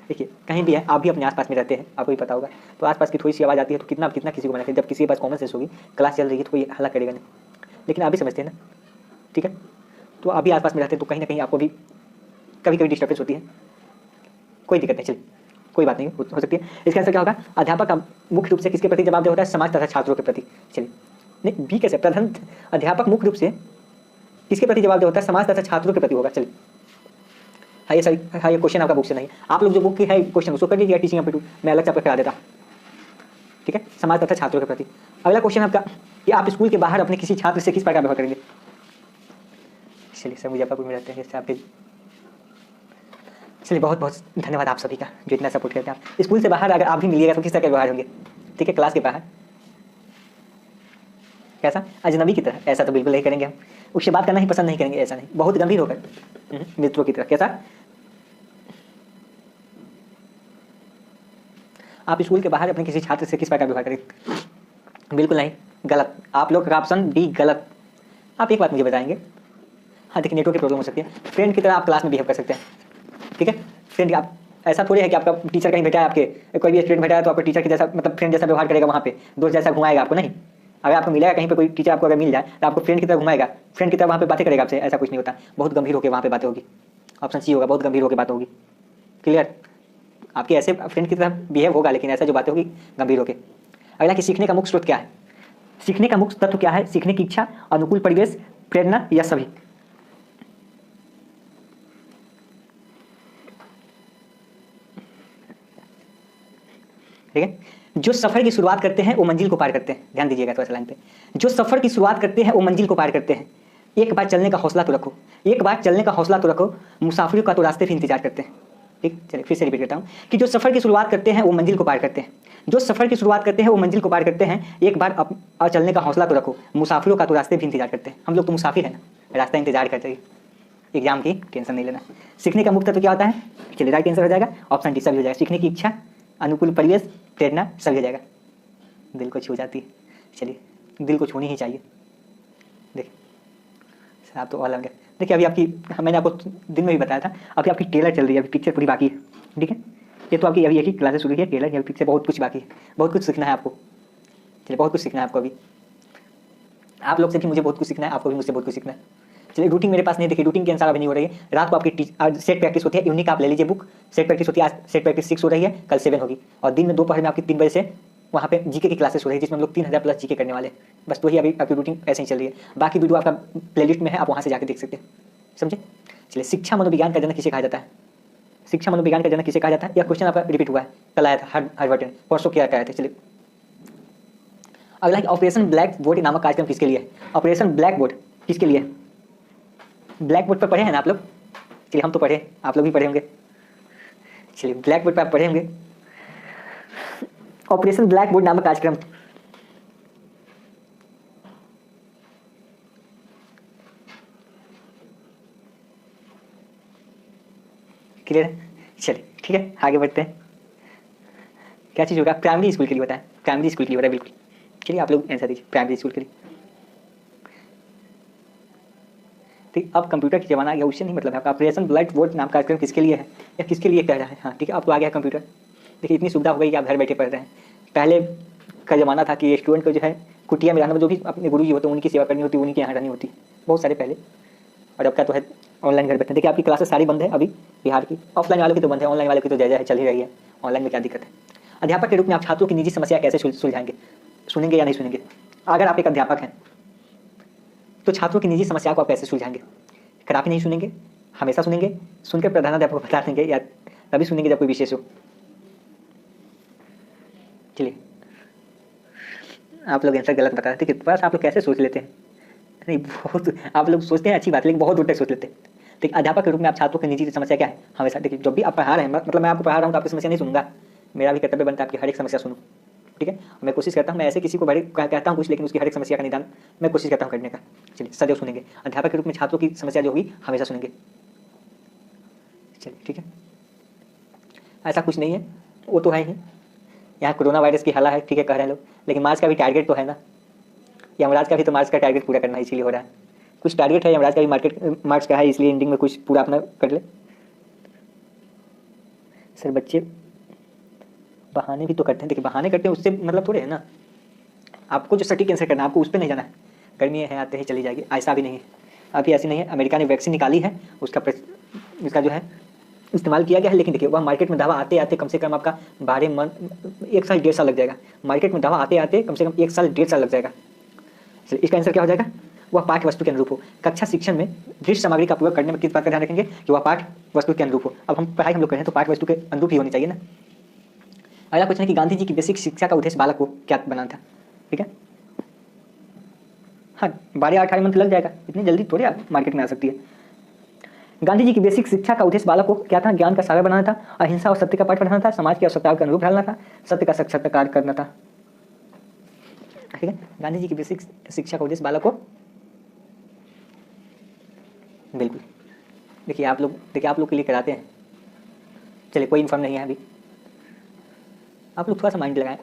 देखिए कहीं भी है, आप भी अपने आसपास में रहते हैं, आपको भी पता होगा, तो आसपास की थोड़ी सी आवाज़ आती है तो कितना कितना किसी को मना करें। जब किसी के पास कॉमन सेंस होगी, क्लास चल रही है तो कोई हल्ला करेगा नहीं, लेकिन आप भी समझते हैं ना, ठीक है, तो आप भी आसपास में रहते हैं तो कहीं ना कहीं आपको भी कभी कभी डिस्टर्बेंस होती है, कोई दिक्कत नहीं। चलिए कोई बात नहीं, हो सकती है। इसका आंसर क्या होगा? अध्यापक का मुख्य रूप से किसके प्रति जवाबदेह होता है? समाज तथा छात्रों के प्रति। चलिए, नहीं बी कैसे? प्रधान अध्यापक मुख्य रूप से किसके प्रति जवाबदेह होता है? समाज तथा छात्रों के प्रति होगा। चलिए, हाँ ये सही, हाँ ये क्वेश्चन आपका बुक से नहीं, आप लोग जो बुक की है क्वेश्चन उसको कर लीजिए, टीचिंग एप्टीट्यूड मैं अलग से आपको करा देता हूँ, ठीक है, समाज तथा छात्रों के प्रति। अगला क्वेश्चन आपका कि आप स्कूल के बाहर अपने किसी छात्र से किस प्रकार व्यवहार करेंगे? चलिए सर, मुजफ्फरपुर में रहते हैं जैसे आपके, चलिए बहुत बहुत धन्यवाद आप सभी का जो इतना सपोर्ट करते हैं। आप स्कूल से बाहर अगर आप भी मिलिएगा तो किस तरह के व्यवहार होंगे? ठीक है, क्लास के बाहर कैसा? अजनबी की तरह? ऐसा तो बिल्कुल नहीं करेंगे हम, उससे बात करना ही पसंद नहीं करेंगे, ऐसा नहीं, बहुत गंभीर होकर मित्रों की तरह। कैसा? आप स्कूल के बाहर अपने किसी छात्र से किस प्रकार व्यवहार करेंगे? बिल्कुल नहीं, गलत। आप लोग का ऑप्शन डी गलत। आप एक बात मुझे बताएंगे, हाँ देखिए नेटवर्क की प्रॉब्लम हो सकती है, फ्रेंड की तरह आप क्लास में बिहेव कर सकते हैं, ठीक है। फ्रेंड आप ऐसा थोड़ी है कि आपका टीचर कहीं बैठा है, आपके कोई भी स्टूडेंट बैठा है तो आपको टीचर के जैसा मतलब फ्रेंड जैसा व्यवहार करेगा, वहाँ पे दोस्त जैसा घुमाएगा आपको, नहीं। अगर आपको मिलेगा कहीं पे कोई टीचर आपको अगर मिल जाए तो आपको फ्रेंड की तरह घुमाएगा, फ्रेंड की तरह वहाँ पे बातें करेगा आपसे, ऐसा कुछ नहीं होता। बहुत गंभीर होकर वहाँ पे बातें होगी। ऑप्शन सी होगा, बहुत गंभीर होकर बात होगी। क्लियर? आपके ऐसे फ्रेंड की तरह बिहेव होगा, लेकिन ऐसा जो बातें होगी गंभीर होकर। अगला कि सीखने का मुख्य स्रोत क्या है? सीखने का मुख्य तत्व क्या है? सीखने की इच्छा, अनुकूल परिवेश, प्रेरणा या सभी? ठीक है, जो सफर की शुरुआत करते हैं वो मंजिल को पार करते हैं। ध्यान दीजिएगा थोड़ा सा लाइन पे, जो सफर की शुरुआत करते हैं वो मंजिल को पार करते हैं। एक बार चलने का हौसला तो रखो, एक बार चलने का हौसला तो रखो, मुसाफिरों का तो रास्ते भी इंतजार करते हैं। ठीक, चलिए फिर से रिपीट करता हूँ कि जो सफर की शुरुआत करते हैं वो मंजिल को पार करते हैं। जो सफर की शुरुआत करते हैं वो मंजिल को पार करते हैं। एक बार और चलने का हौसला तो रखो, मुसाफिरों का तो रास्ते भी इंतजार करते हैं। हम लोग तो मुसाफिर हैं ना, रास्ता इंतजार करते हैं। एग्जाम की टेंशन नहीं लेना। सीखने का मुख्य तत्व क्या होता है? चलिए राइट आंसर हो जाएगा ऑप्शन डी, सभी हो जाएगा। सीखने की इच्छा, अनुकूल परिवेश, प्रेरणा, सभी हो जाएगा। दिल को छू जाती है, चलिए दिल को छूनी ही चाहिए। देखिए आप तो ऑलराउंडर। देखिए अभी आपकी, मैंने आपको दिन में भी बताया था, अभी आपकी ट्रेलर चल रही है, अभी पिक्चर पूरी बाकी है, ठीक है। ये तो आपकी अभी एक ही क्लासेस शुरू है, ट्रेलर, अभी पिक्चर बहुत कुछ बाकी है, बहुत कुछ सीखना है आपको। चलिए बहुत कुछ सीखना है आपको अभी, आप लोग से भी मुझे बहुत कुछ सीखना है, आपको भी मुझसे बहुत कुछ सीखना है। चलिए रूटीन मेरे पास नहीं, देखिए रूटीन के अनुसार अभी नहीं हो रही है। रात को आपकी सेट प्रैक्टिस होती है, इवनिंग आप ले लीजिए बुक, सेट प्रैक्टिस होती है। आज सेट प्रैक्टिस 6 हो रही है, कल 7 होगी। और दिन में दोपहर में आपकी 3 बजे से वहाँ पे जीके की क्लासेस हो रही है, जिसमें हम लोग 3000 प्लस जीके करने वाले हैं। बस वही अभी आपकी रूटीन ऐसे ही चल रही है। बाकी वीडियो आपका प्लेलिस्ट में है, आप वहाँ से जाकर देख सकते हैं, समझे। चलिए शिक्षा मनोविज्ञान का जनक किसे कहा जाता है? शिक्षा मनोविज्ञान का जनक किसे कहा जाता है? यह क्वेश्चन आपका रिपीट हुआ है, कल आया था, हर्बर्ट परसों क्या आया था। चलिए अगला है ऑपरेशन ब्लैक बोर्ड नामक कार्यक्रम किसके लिए है? ऑपरेशन ब्लैक बोर्ड किसके लिए है? ब्लैक बोर्ड पर पढ़े हैं ना आप लोग? चलिए हम तो पढ़े, आप लोग भी पढ़े होंगे। चलिए ब्लैक बोर्ड पर आप पढ़े होंगे, ऑपरेशन ब्लैक बोर्ड नामक कार्यक्रम। क्लियर है? चलिए ठीक है, आगे बढ़ते हैं। क्या चीज़ होगा? प्राइमरी स्कूल के लिए होता है, प्राइमरी स्कूल के लिए होता है, बिल्कुल। चलिए आप लोग आंसर दीजिए, प्राइमरी स्कूल के लिए। ठीक, अब कंप्यूटर की जमाना आ गया, उससे नहीं मतलब है आपका। ऑपरेशन ब्लैक बोर्ड नाम कार्यक्रम किसके लिए है या किसके लिए कह रहा है? हाँ ठीक है, आपको आ गया कंप्यूटर। देखिए इतनी सुविधा हो गई कि आप घर बैठे पढ़ रहे हैं। पहले का ज़माना था कि स्टूडेंट को जो है कुटिया में रहना, जो भी अपने गुरु जी होते हैं उनकी सेवा करनी होती, उन्हीं के यहाँ रहनी होती, बहुत सारे पहले। और अब क्या तो है ऑनलाइन घर बैठे। देखिए आपकी क्लासेस सारी बंद है अभी बिहार की, ऑफलाइन वालों की तो बंद है, ऑनलाइन वालों की तो जय है, चल ही रही है। ऑनलाइन में क्या दिक्कत है? अध्यापक के रूप में आप छात्रों की निजी समस्या कैसे सुलझाएंगे? सुनेंगे या नहीं सुनेंगे? अगर आप एक अध्यापक हैं तो छात्रों की निजी समस्या को आप कैसे सुलझाएंगे? अगर आप ही नहीं सुनेंगे, हमेशा सुनेंगे, सुनकर प्रधानाध्यापक को बता देंगे, या तभी सुनेंगे जब कोई विशेष हो? चलिए आप लोग आंसर गलत बता रहे थे, बस आप लोग कैसे सोच लेते हैं? नहीं बहुत आप लोग सोचते हैं अच्छी बात है, लेकिन बहुत दूर तक सोच लेते हैं। देखिए अध्यापक के रूप में आप छात्रों की निजी समस्या क्या है? हमेशा देखिए जब भी आप पढ़ा रहे हैं, मतलब मैं आपको पढ़ा रहा हूँ तो आपकी समस्या नहीं सुनूंगा, मेरा भी कर्तव्य बनता है आपकी हर एक समस्या सुनूँ, ठीक है। मैं कोशिश करता हूँ, मैं ऐसे किसी को बड़े कहता हूँ कुछ, लेकिन उसकी हर एक समस्या का निदान मैं कोशिश करता हूँ करने का। चलिए सदैव सुनेंगे, अध्यापक के रूप में छात्रों की समस्या जो होगी हमेशा सुनेंगे। चलिए ठीक है, ऐसा कुछ नहीं है, वो तो है ही। यहाँ कोरोना वायरस की हला है, ठीक है कह रहे हैं लोग, लेकिन मार्च का भी टारगेट तो है ना, यमराज का भी तो मार्च का टारगेट पूरा करना इसीलिए हो रहा है। कुछ टारगेट है यमराज का भी, मार्च का है, इसलिए एंडिंग में कुछ पूरा अपना कर ले। सर बच्चे बहाने भी तो करते हैं, देखिए बहाने करते हैं उससे मतलब थोड़े है ना, आपको जो सटीक आंसर करना है आपको उस पर नहीं जाना है। गर्मी है आते ही चली जाएगी, ऐसा भी नहीं है, अभी ऐसी नहीं है। अमेरिका ने वैक्सीन निकाली है, उसका जो है इस्तेमाल किया गया है, लेकिन देखिए वह मार्केट में दवा आते आते कम से कम आपका 1 साल 1.5 साल लग जाएगा। मार्केट में दवा आते आते कम से कम 1 साल 1.5 साल लग जाएगा। चलिए इसका आंसर क्या हो जाएगा? वह पाठ्य वस्तु के अनुरूप हो। कक्षा शिक्षण में दृश्य सामग्री का उपयोग करने में किस बात का ध्यान रखेंगे कि वह पाठ्य वस्तु के अनुरूप हो। अब हम पढ़ाई हम लोग कर रहे हैं तो पाठ्य वस्तु के अनुरूप ही होनी चाहिए ना। अगला क्वेश्चन है कि गांधी जी की बेसिक शिक्षा का उद्देश्य बालक को क्या बनाना था। ठीक है, हाँ 12-18 मंथ लग जाएगा, इतनी जल्दी थोड़ी आप मार्केट में आ सकती है। गांधी जी की बेसिक शिक्षा का उद्देश्य बालक को क्या था? ज्ञान का सागर बनाना था, अहिंसा और सत्य का पाठ पढ़ाना था, समाज की आवश्यकताओं के अनुरूप ढालना था, सत्य का साक्षात्कार करना था। ठीक है, गांधी जी की बेसिक शिक्षा का उद्देश्य बालक को, बिल्कुल देखिए आप लोग के लिए कराते हैं। चलिए कोई इन्फॉर्म नहीं है अभी, आप लोग थोड़ा सा माइंड लगाएं।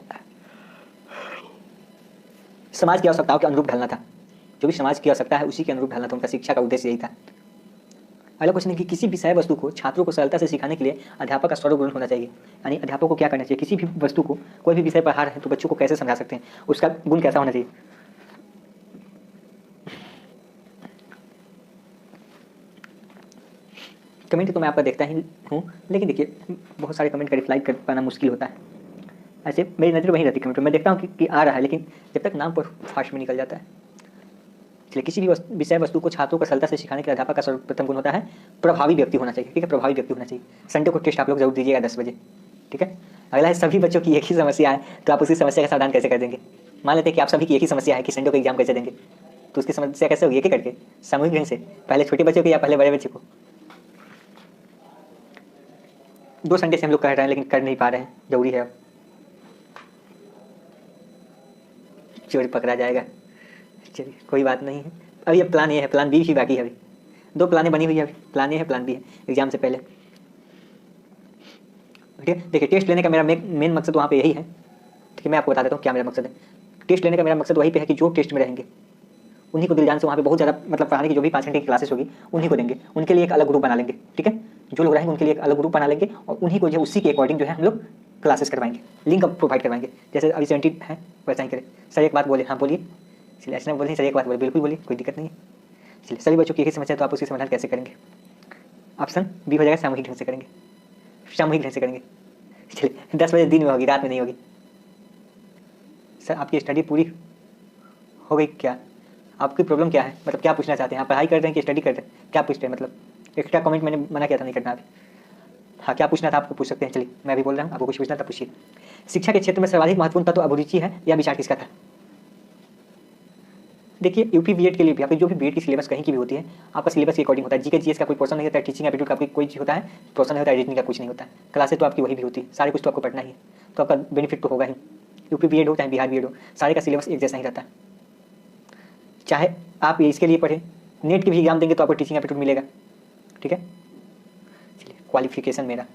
समाज की आवश्यकताओं के अनुरूप ढलना था, जो भी समाज की आवश्यकता है उसी के अनुरूप ढलना था, उनका शिक्षा का उद्देश्य यही था। अगला क्वेश्चन है कि किसी विषय वस्तु को छात्रों को सरलता से सिखाने के लिए अध्यापक का सर्वगुण होना चाहिए। यानी अध्यापक को क्या करना चाहिए? किसी भी वस्तु को, कोई भी विषय पढ़ा रहे हैं तो बच्चों को कैसे समझा सकते हैं, उसका गुण कैसा होना चाहिए? कमेंट तो मैं आपका देखता ही हूँ, लेकिन देखिए बहुत सारे कमेंट का रिप्लाई कर पाना मुश्किल होता है। ऐसे मेरी नज़र वहीं रहती है कमेंट में, मैं देखता हूँ कि आ रहा है, लेकिन जब तक नाम पर फास्ट में निकल जाता है। इसलिए किसी भी विषय वस्तु को छात्रों को सरलता से सिखाने के लिए अध्यापक का सर्वप्रथम गुण होता है प्रभावी व्यक्ति होना चाहिए। ठीक है, प्रभावी व्यक्ति होना चाहिए। संडे को टेस्ट आप लोग जरूर दीजिएगा 10 बजे। ठीक है, अगला है सभी बच्चों की एक ही समस्या है, तो आप उसी समस्या का समाधान कैसे कर देंगे? मान लेते हैं कि आप सभी की एक ही समस्या है कि संडे को एग्जाम कैसे देंगे, तो उसकी समस्या कैसे होगी? एक एक करके सामूहिक ढंग से, पहले छोटे बच्चों को या पहले बड़े बच्चे को? 2 संडे से हम लोग कर रहे हैं लेकिन कर नहीं पा रहे हैं, जरूरी है। अब चोर पकड़ा जाएगा। चलिए कोई बात नहीं है, अभी अब प्लान ए है, प्लान बी भी बाकी है। अभी 2 प्लानें बनी हुई है, अभी प्लान ए है प्लान बी है एग्जाम से पहले। ठीक है, देखिए टेस्ट लेने का मेरा मेन मकसद वहाँ पे यही है। ठीक है, मैं आपको बता देता हूँ क्या मेरा मकसद है। टेस्ट लेने का मेरा मकसद वही पे है कि जो टेस्ट में रहेंगे उन्हीं को दिल जान से वहाँ पे बहुत ज़्यादा मतलब पढ़ाने की जो भी 5 घंटे की क्लासेस होगी उन्हीं को देंगे। उनके लिए एक अलग ग्रुप बना लेंगे। ठीक है, जो लोग रहेंगे उनके लिए एक अलग ग्रुप बना लेंगे और उन्हीं को जो है उसी के अकॉर्डिंग जो है हम लोग क्लासेस करवाएंगे, लिंक अब प्रोवाइड करवाएंगे। जैसे अभी 70 है वैसा ही करें। सर एक बात बोले, हाँ बोलिए। चलिए ऐसा बोलिए, सर एक बात बोले, बिल्कुल बोलिए, कोई दिक्कत नहीं है। चलिए सभी बच्चों की एक ही समस्या, तो आप उसकी समाधान कैसे करेंगे? ऑप्शन बी हो जाएगा, सामूहिक ढंग से करेंगे। सामूहिक ढंग से करेंगे। चलिए 10 बजे दिन में होगी, रात में नहीं होगी। सर आपकी स्टडी पूरी हो गई क्या? आपकी प्रॉब्लम क्या है, मतलब क्या पूछना चाहते हैं आप? पढ़ाई कर रहे हैं कि स्टडी कर रहे हैं, क्या पूछ रहे हैं? मतलब एक्स्ट्रा कमेंट मैंने मना किया था नहीं करना अभी। हाँ क्या पूछना था आपको पूछ सकते हैं। चलिए मैं भी बोल रहा हूँ, आपको कुछ पूछना था पूछिए। शिक्षा के क्षेत्र में सर्वाधिक महत्वपूर्ण तत्व अभिरुचि है या विचार किसका था? देखिए यूपी बीएड के लिए भी, आपकी जो भी बीएड की सिलेबस कहीं की भी होती है, आपका सिलेबस के अकॉर्डिंग होता है। जीके जीएस का कोई पोर्शन नहीं होता है, टीचिंग एप्टीट्यूड का कोई चीज़ होता है पोर्शन नहीं होता है, रीजनिंग का कुछ नहीं होता है। क्लासेस तो आपकी वही भी होती है, सारे कुछ तो आपको पढ़ना ही है, तो आपका बेनिफिट तो होगा ही। यूपी बीएड हो चाहे बिहार बीएड हो, सारे का सिलेबस एक जैसा ही रहता है। चाहे आप इसके लिए पढ़ें, नेट की भी एग्जाम देंगे तो आपको टीचिंग एप्टीट्यूड मिलेगा। ठीक है, चलिए क्वालिफिकेशन मेरा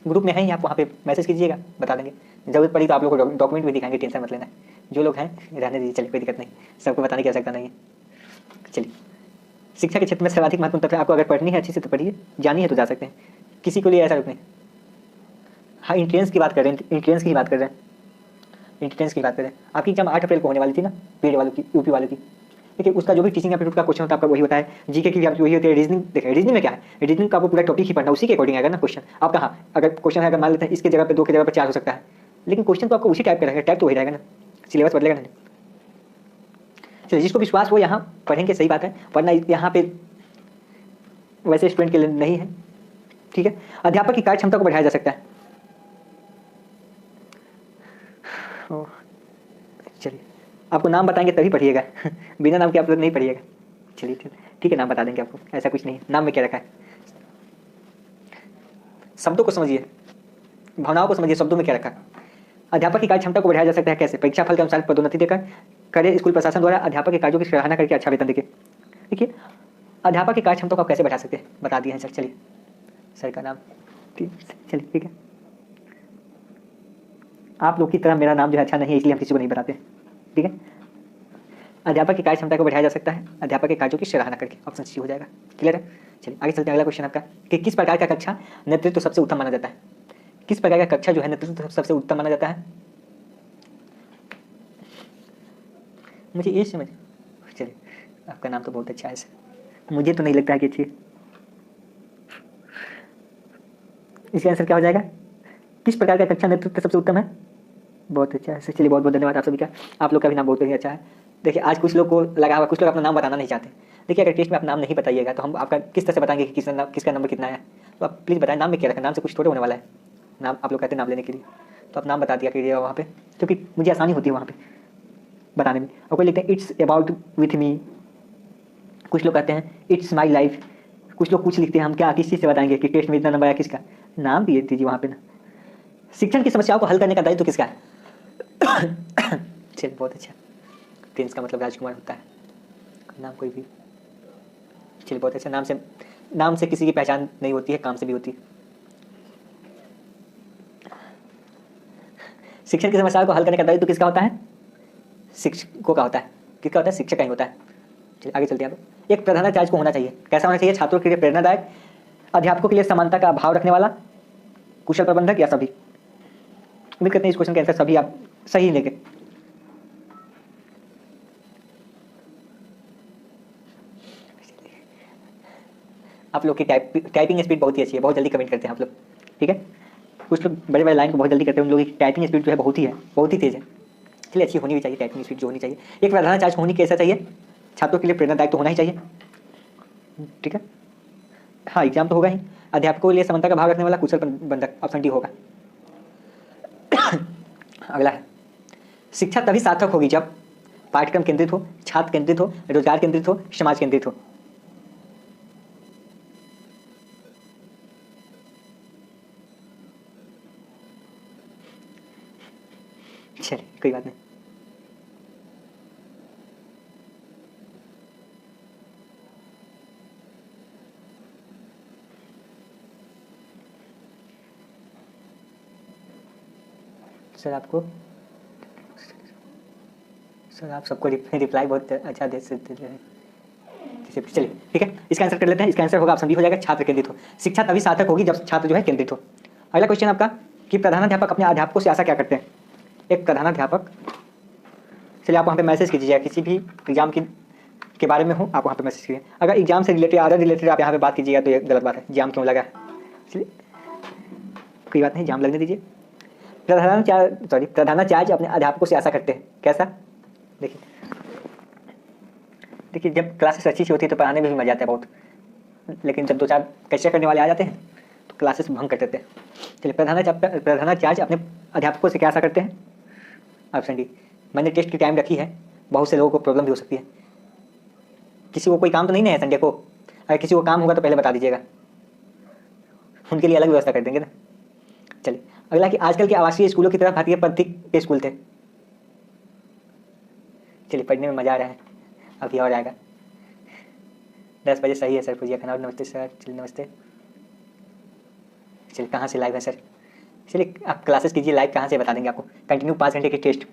ग्रुप में है ही, आप वहाँ पे मैसेज कीजिएगा, बता देंगे। जरूरत पड़ी तो आप लोगों को डॉक्यूमेंट भी दिखाएंगे, टेंशन मत लेना। जो लोग हैं रहने दीजिए, चलिए कोई दिक्कत नहीं, सबको बताने की आवश्यकता नहीं है। चलिए शिक्षा के क्षेत्र में सर्वाधिक महत्वपूर्ण तत्व, आपको अगर पढ़नी है अच्छे से तो पढ़िए, जानी है तो जा सकते हैं, किसी को लिए ऐसा रुकने। हाँ इंट्रेंस की बात कर रहे हैं, इंट्रेंस की बात कर रहे हैं, इंट्रेंस की बात कर रहे हैं। आपकी एग्जाम 8 अप्रैल को होने वाली थी ना, बीएड वालों की, यूपी वालों की। देखिए उसका जो भी टीचिंग एप्टीट्यूड का क्वेश्चन होता है आपका वही होता है। जीके की भी आपकी वही होती है। रीजनिंग देखिए, रीजनिंग में क्या है, रीजनिंग का आपको पूरा टॉपिक ही पढ़ना, उसी के अकॉर्डिंग आएगा ना क्वेश्चन। आप कहाँ अगर क्वेश्चन है, अगर मान लेते हैं इसके जगह पे 2 की जगह पे 4 हो सकता है, लेकिन क्वेश्चन तो आपको उसी टाइप का रहेगा, टाइप तो वही रहेगा ना, सिलेबस बदलेगा नहीं। चलिए जिसको विश्वास हो यहाँ पढ़ेंगे, सही बात है, वरना यहाँ पे वैसे स्टूडेंट के लिए नहीं है। ठीक है, अध्यापक की कार्य क्षमता को बढ़ाया जा सकता है। चलिए आपको नाम बताएंगे तभी पढ़िएगा बिना नाम के आप लोग नहीं पढ़िएगा। चलिए ठीक है, नाम बता देंगे आपको, ऐसा कुछ नहीं है। नाम में क्या रखा है? शब्दों को समझिए, भावनाओं को समझिए, शब्दों में क्या रखा है। अध्यापक की कार्य क्षमता को बढ़ाया जा सकता है कैसे? परीक्षा फल के अनुसार पदोन्नति देकर, करे स्कूल प्रशासन द्वारा अध्यापक के कार्यों की सराहना करके अच्छा वेतन देके। देखिए अध्यापक की कार्य क्षमता को आप कैसे बढ़ा सकते हैं, बता दिए हैं सर। चलिए सर का नाम, ठीक, चलिए ठीक है। आप लोग की तरह मेरा नाम जो है अच्छा नहीं है, इसलिए हम किसी को नहीं बताते। ठीक है, अध्यापक की कार्य क्षमता को बढ़ाया जा सकता है अध्यापक के कार्यों की सराहना करके, ऑप्शन सी हो जाएगा। क्लियर है? चलिए आगे चलते हैं। अगला क्वेश्चन आपका कि किस प्रकार का कक्षा नेतृत्व सबसे उत्तम माना जाता है? किस प्रकार का कक्षा जो है नेतृत्व सबसे उत्तम माना जाता है? मुझे ये समझ, चलिए आपका नाम तो बहुत अच्छा है सर, मुझे तो नहीं लगता है कि अच्छी। इसका आंसर क्या हो जाएगा? किस प्रकार का कक्षा नेतृत्व सबसे उत्तम है? बहुत अच्छा है सर, चलिए बहुत बहुत धन्यवाद आप सभी का। आप लोग का भी नाम बहुत ही अच्छा है। देखिए आज कुछ लोग को लगा हुआ, कुछ लोग अपना नाम बताना नहीं चाहते। देखिए अगर टेस्ट में आप नाम नहीं बताइएगा तो हम आपका किस तरह से बताएंगे कि किसका नंबर कितना है। तो आप प्लीज़ बताएं नाम में क्या रखा, नाम से कुछ थोड़े होने वाला है। नाम आप लोग कहते हैं नाम लेने के लिए, तो आप नाम बता दिया कीजिएगा वहाँ पे, क्योंकि मुझे आसानी होती है वहाँ पे बताने में। और कोई लिखते हैं इट्स अबाउट विथ मी, कुछ लोग कहते हैं इट्स माई लाइफ, कुछ लोग कुछ लिखते हैं हम क्या किस चीज़ से बताएंगे कि टेस्ट में इतना नंबर आया किसका। नाम दिए दीजिए वहाँ पे ना। शिक्षण की समस्याओं को हल करने का दायित्व तो किसका है? चलिए बहुत अच्छा। प्रिंस का मतलब राजकुमार होता है, नाम कोई भी। चलिए बहुत अच्छा। नाम से किसी की पहचान नहीं होती है, काम से भी होती है। शिक्षण की समस्याओं को हल करने का दायित्व तो किसका होता है? शिक्षकों का होता है। किसका होता है? शिक्षक का ही होता है। चलिए आगे चलते हैं। आप एक प्रधानाचार्य को होना चाहिए, कैसा होना चाहिए? छात्रों के लिए प्रेरणादायक, अध्यापकों के लिए समानता का भाव रखने वाला, कुशल प्रबंधक या सभी? उम्मीद करते हैं इस क्वेश्चन का आंसर सभी आप सही लेंगे। आप लोग की टाइपिंग स्पीड बहुत ही अच्छी है, बहुत जल्दी कमेंट करते हैं आप लोग, ठीक है। कुछ लोग बड़े बड़े लाइन को बहुत जल्दी करते हैं, उन लोगों की टाइपिंग स्पीड जो है बहुत ही तेज़ है। चलिए अच्छी होनी भी चाहिए टाइपिंग स्पीड, जो होनी चाहिए। एक प्रधानाचार्य होनी कैसा चाहिए? छात्रों के लिए प्रेरणादायक तो होना ही चाहिए, ठीक है। हाँ एग्जाम तो होगा ही। अध्यापकों के लिए समानता का भाव रखने वाला, कुशल प्रबंधक, ऑप्शन डी होगा। अगला है, शिक्षा तभी सार्थक होगी जब पाठ्यक्रम केंद्रित हो, छात्र केंद्रित हो, रोजगार केंद्रित हो, समाज केंद्रित हो। चलिए कोई बात नहीं। सर आप सबको रिप्लाई बहुत अच्छा दे सकते हैं। चलिए ठीक है, इसका आंसर कर लेते हैं। इसका आंसर होगा ऑप्शन डी हो जाएगा, छात्र केंद्रित हो। शिक्षा तभी सार्थक होगी जब छात्र जो है केंद्रित हो। अगला क्वेश्चन आपका कि प्रधानाध्यापक अपने अध्यापकों से आशा क्या करते हैं? एक प्रधानाध्यापक, चलिए आप वहाँ पे मैसेज कीजिएगा, किसी भी एग्जाम के बारे में हो आप वहाँ पे मैसेज कीजिए। अगर एग्जाम से रिलेटेड अदर रिलेटेड आप यहाँ पे बात कीजिएगा तो ये गलत बात है। जाम क्यों लगा? चलिए कोई बात नहीं, जाम लगने दीजिए। प्रधानाचार्य अपने अध्यापकों से आशा करते हैं कैसा? देखिए जब क्लासेस अच्छी होती है तो पढ़ाने में भी मजा आता है बहुत, लेकिन जब दो चार कच्चे करने वाले आ जाते हैं तो क्लासेस भंग कर देते हैं। चलिए प्रधानाचार्य अपने अध्यापकों से क्या आशा करते हैं? Option D. मैंने टेस्ट की टाइम रखी है, बहुत से लोगों को प्रॉब्लम भी हो सकती है। किसी को कोई काम तो नहीं है संडे को, अगर किसी को काम होगा तो पहले बता दीजिएगा, उनके लिए अलग व्यवस्था कर देंगे ना। चलिए अगला कि आजकल के आवासीय स्कूलों की तरह भारतीय पद्धति के स्कूल थे। चलिए पढ़ने में मज़ा आ रहा है, अभी और आएगा। 10 बजे सही है सर। पूजिया खनौर नमस्ते सर। चलिए नमस्ते। चलिए कहाँ से लाइव है सर? चलिए आप क्लासेस कीजिए, लाइव कहाँ से बता देंगे आपको। कंटिन्यू 5 घंटे की टेस्ट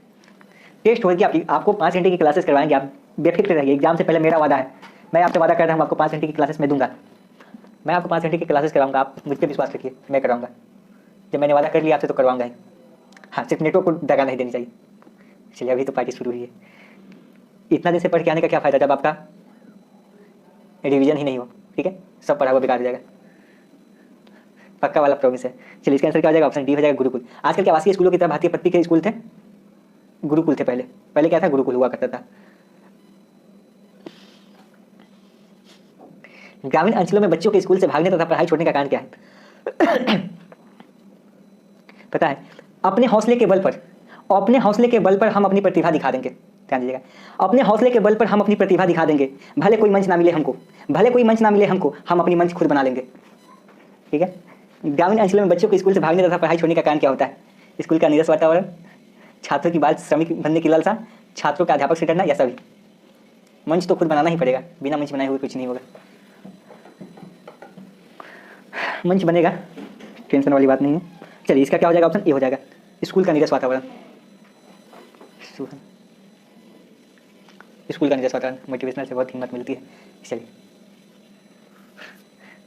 होगी आपको 5 घंटे की क्लासेस करवाएंगे। आप बेफिक्र रहिए, एग्जाम से पहले मेरा वादा है, मैं आपसे वादा कर रहा हूँ आपको 5 घंटे की क्लासेस मैं दूंगा। मैं आपको 5 घंटे की क्लासेस कराऊंगा, आप मुझ पर विश्वास रखिए, मैं कराऊंगा। जब मैंने वादा कर लिया आपसे तो करवाऊंगा ही। हाँ सिर्फ नेटवर्क को दगा नहीं देनी चाहिए। चलिए अभी तो पार्टी शुरू हुई है। इतना दिन से पढ़ के आने का क्या फ़ायदा जब आपका रिवीजन ही नहीं हो, ठीक है। सब पढ़ा हुआ बेकार हो जाएगा, पक्का वाला प्रॉमिस है। चलिए इसका आंसर क्या हो जाएगा? ऑप्शन डी हो जाएगा, गुरुकुल। आजकल के आवासीय स्कूलों की तरह भारतीय पद्धति के स्कूल थे, गुरुकुल थे। पहले क्या था? गुरुकुल हुआ करता था। ग्रामीण अंचलों में बच्चों के स्कूल से भागने तथा पढ़ाई छोड़ने का कारण क्या है? पता है, अपने हौसले के बल पर हम अपनी प्रतिभा दिखा देंगे। ध्यान दीजिएगा, अपने हौसले के बल पर हम अपनी प्रतिभा दिखा देंगे। भले कोई मंच ना मिले हमको, हम अपनी मंच खुद बना लेंगे, ठीक है। ग्रामीण अंचलों में बच्चों के स्कूल से भागने तथा पढ़ाई छोड़ने का कारण क्या होता है? स्कूल का नीरस वातावरण, छात्रों की बाल श्रमिक बनने की लालसा, छात्रों का अध्यापक से डरना, या सभी? मंच तो खुद बनाना ही पड़ेगा, बिना मंच बनाए हुए कुछ नहीं होगा। मंच बनेगा, टेंशन वाली बात नहीं है। चलिए इसका क्या हो जाएगा? ऑप्शन ए हो जाएगा, स्कूल का नीरस वातावरण। स्कूल का नीरस वातावरण, मोटिवेशनल से बहुत हिम्मत मिलती है। चलिए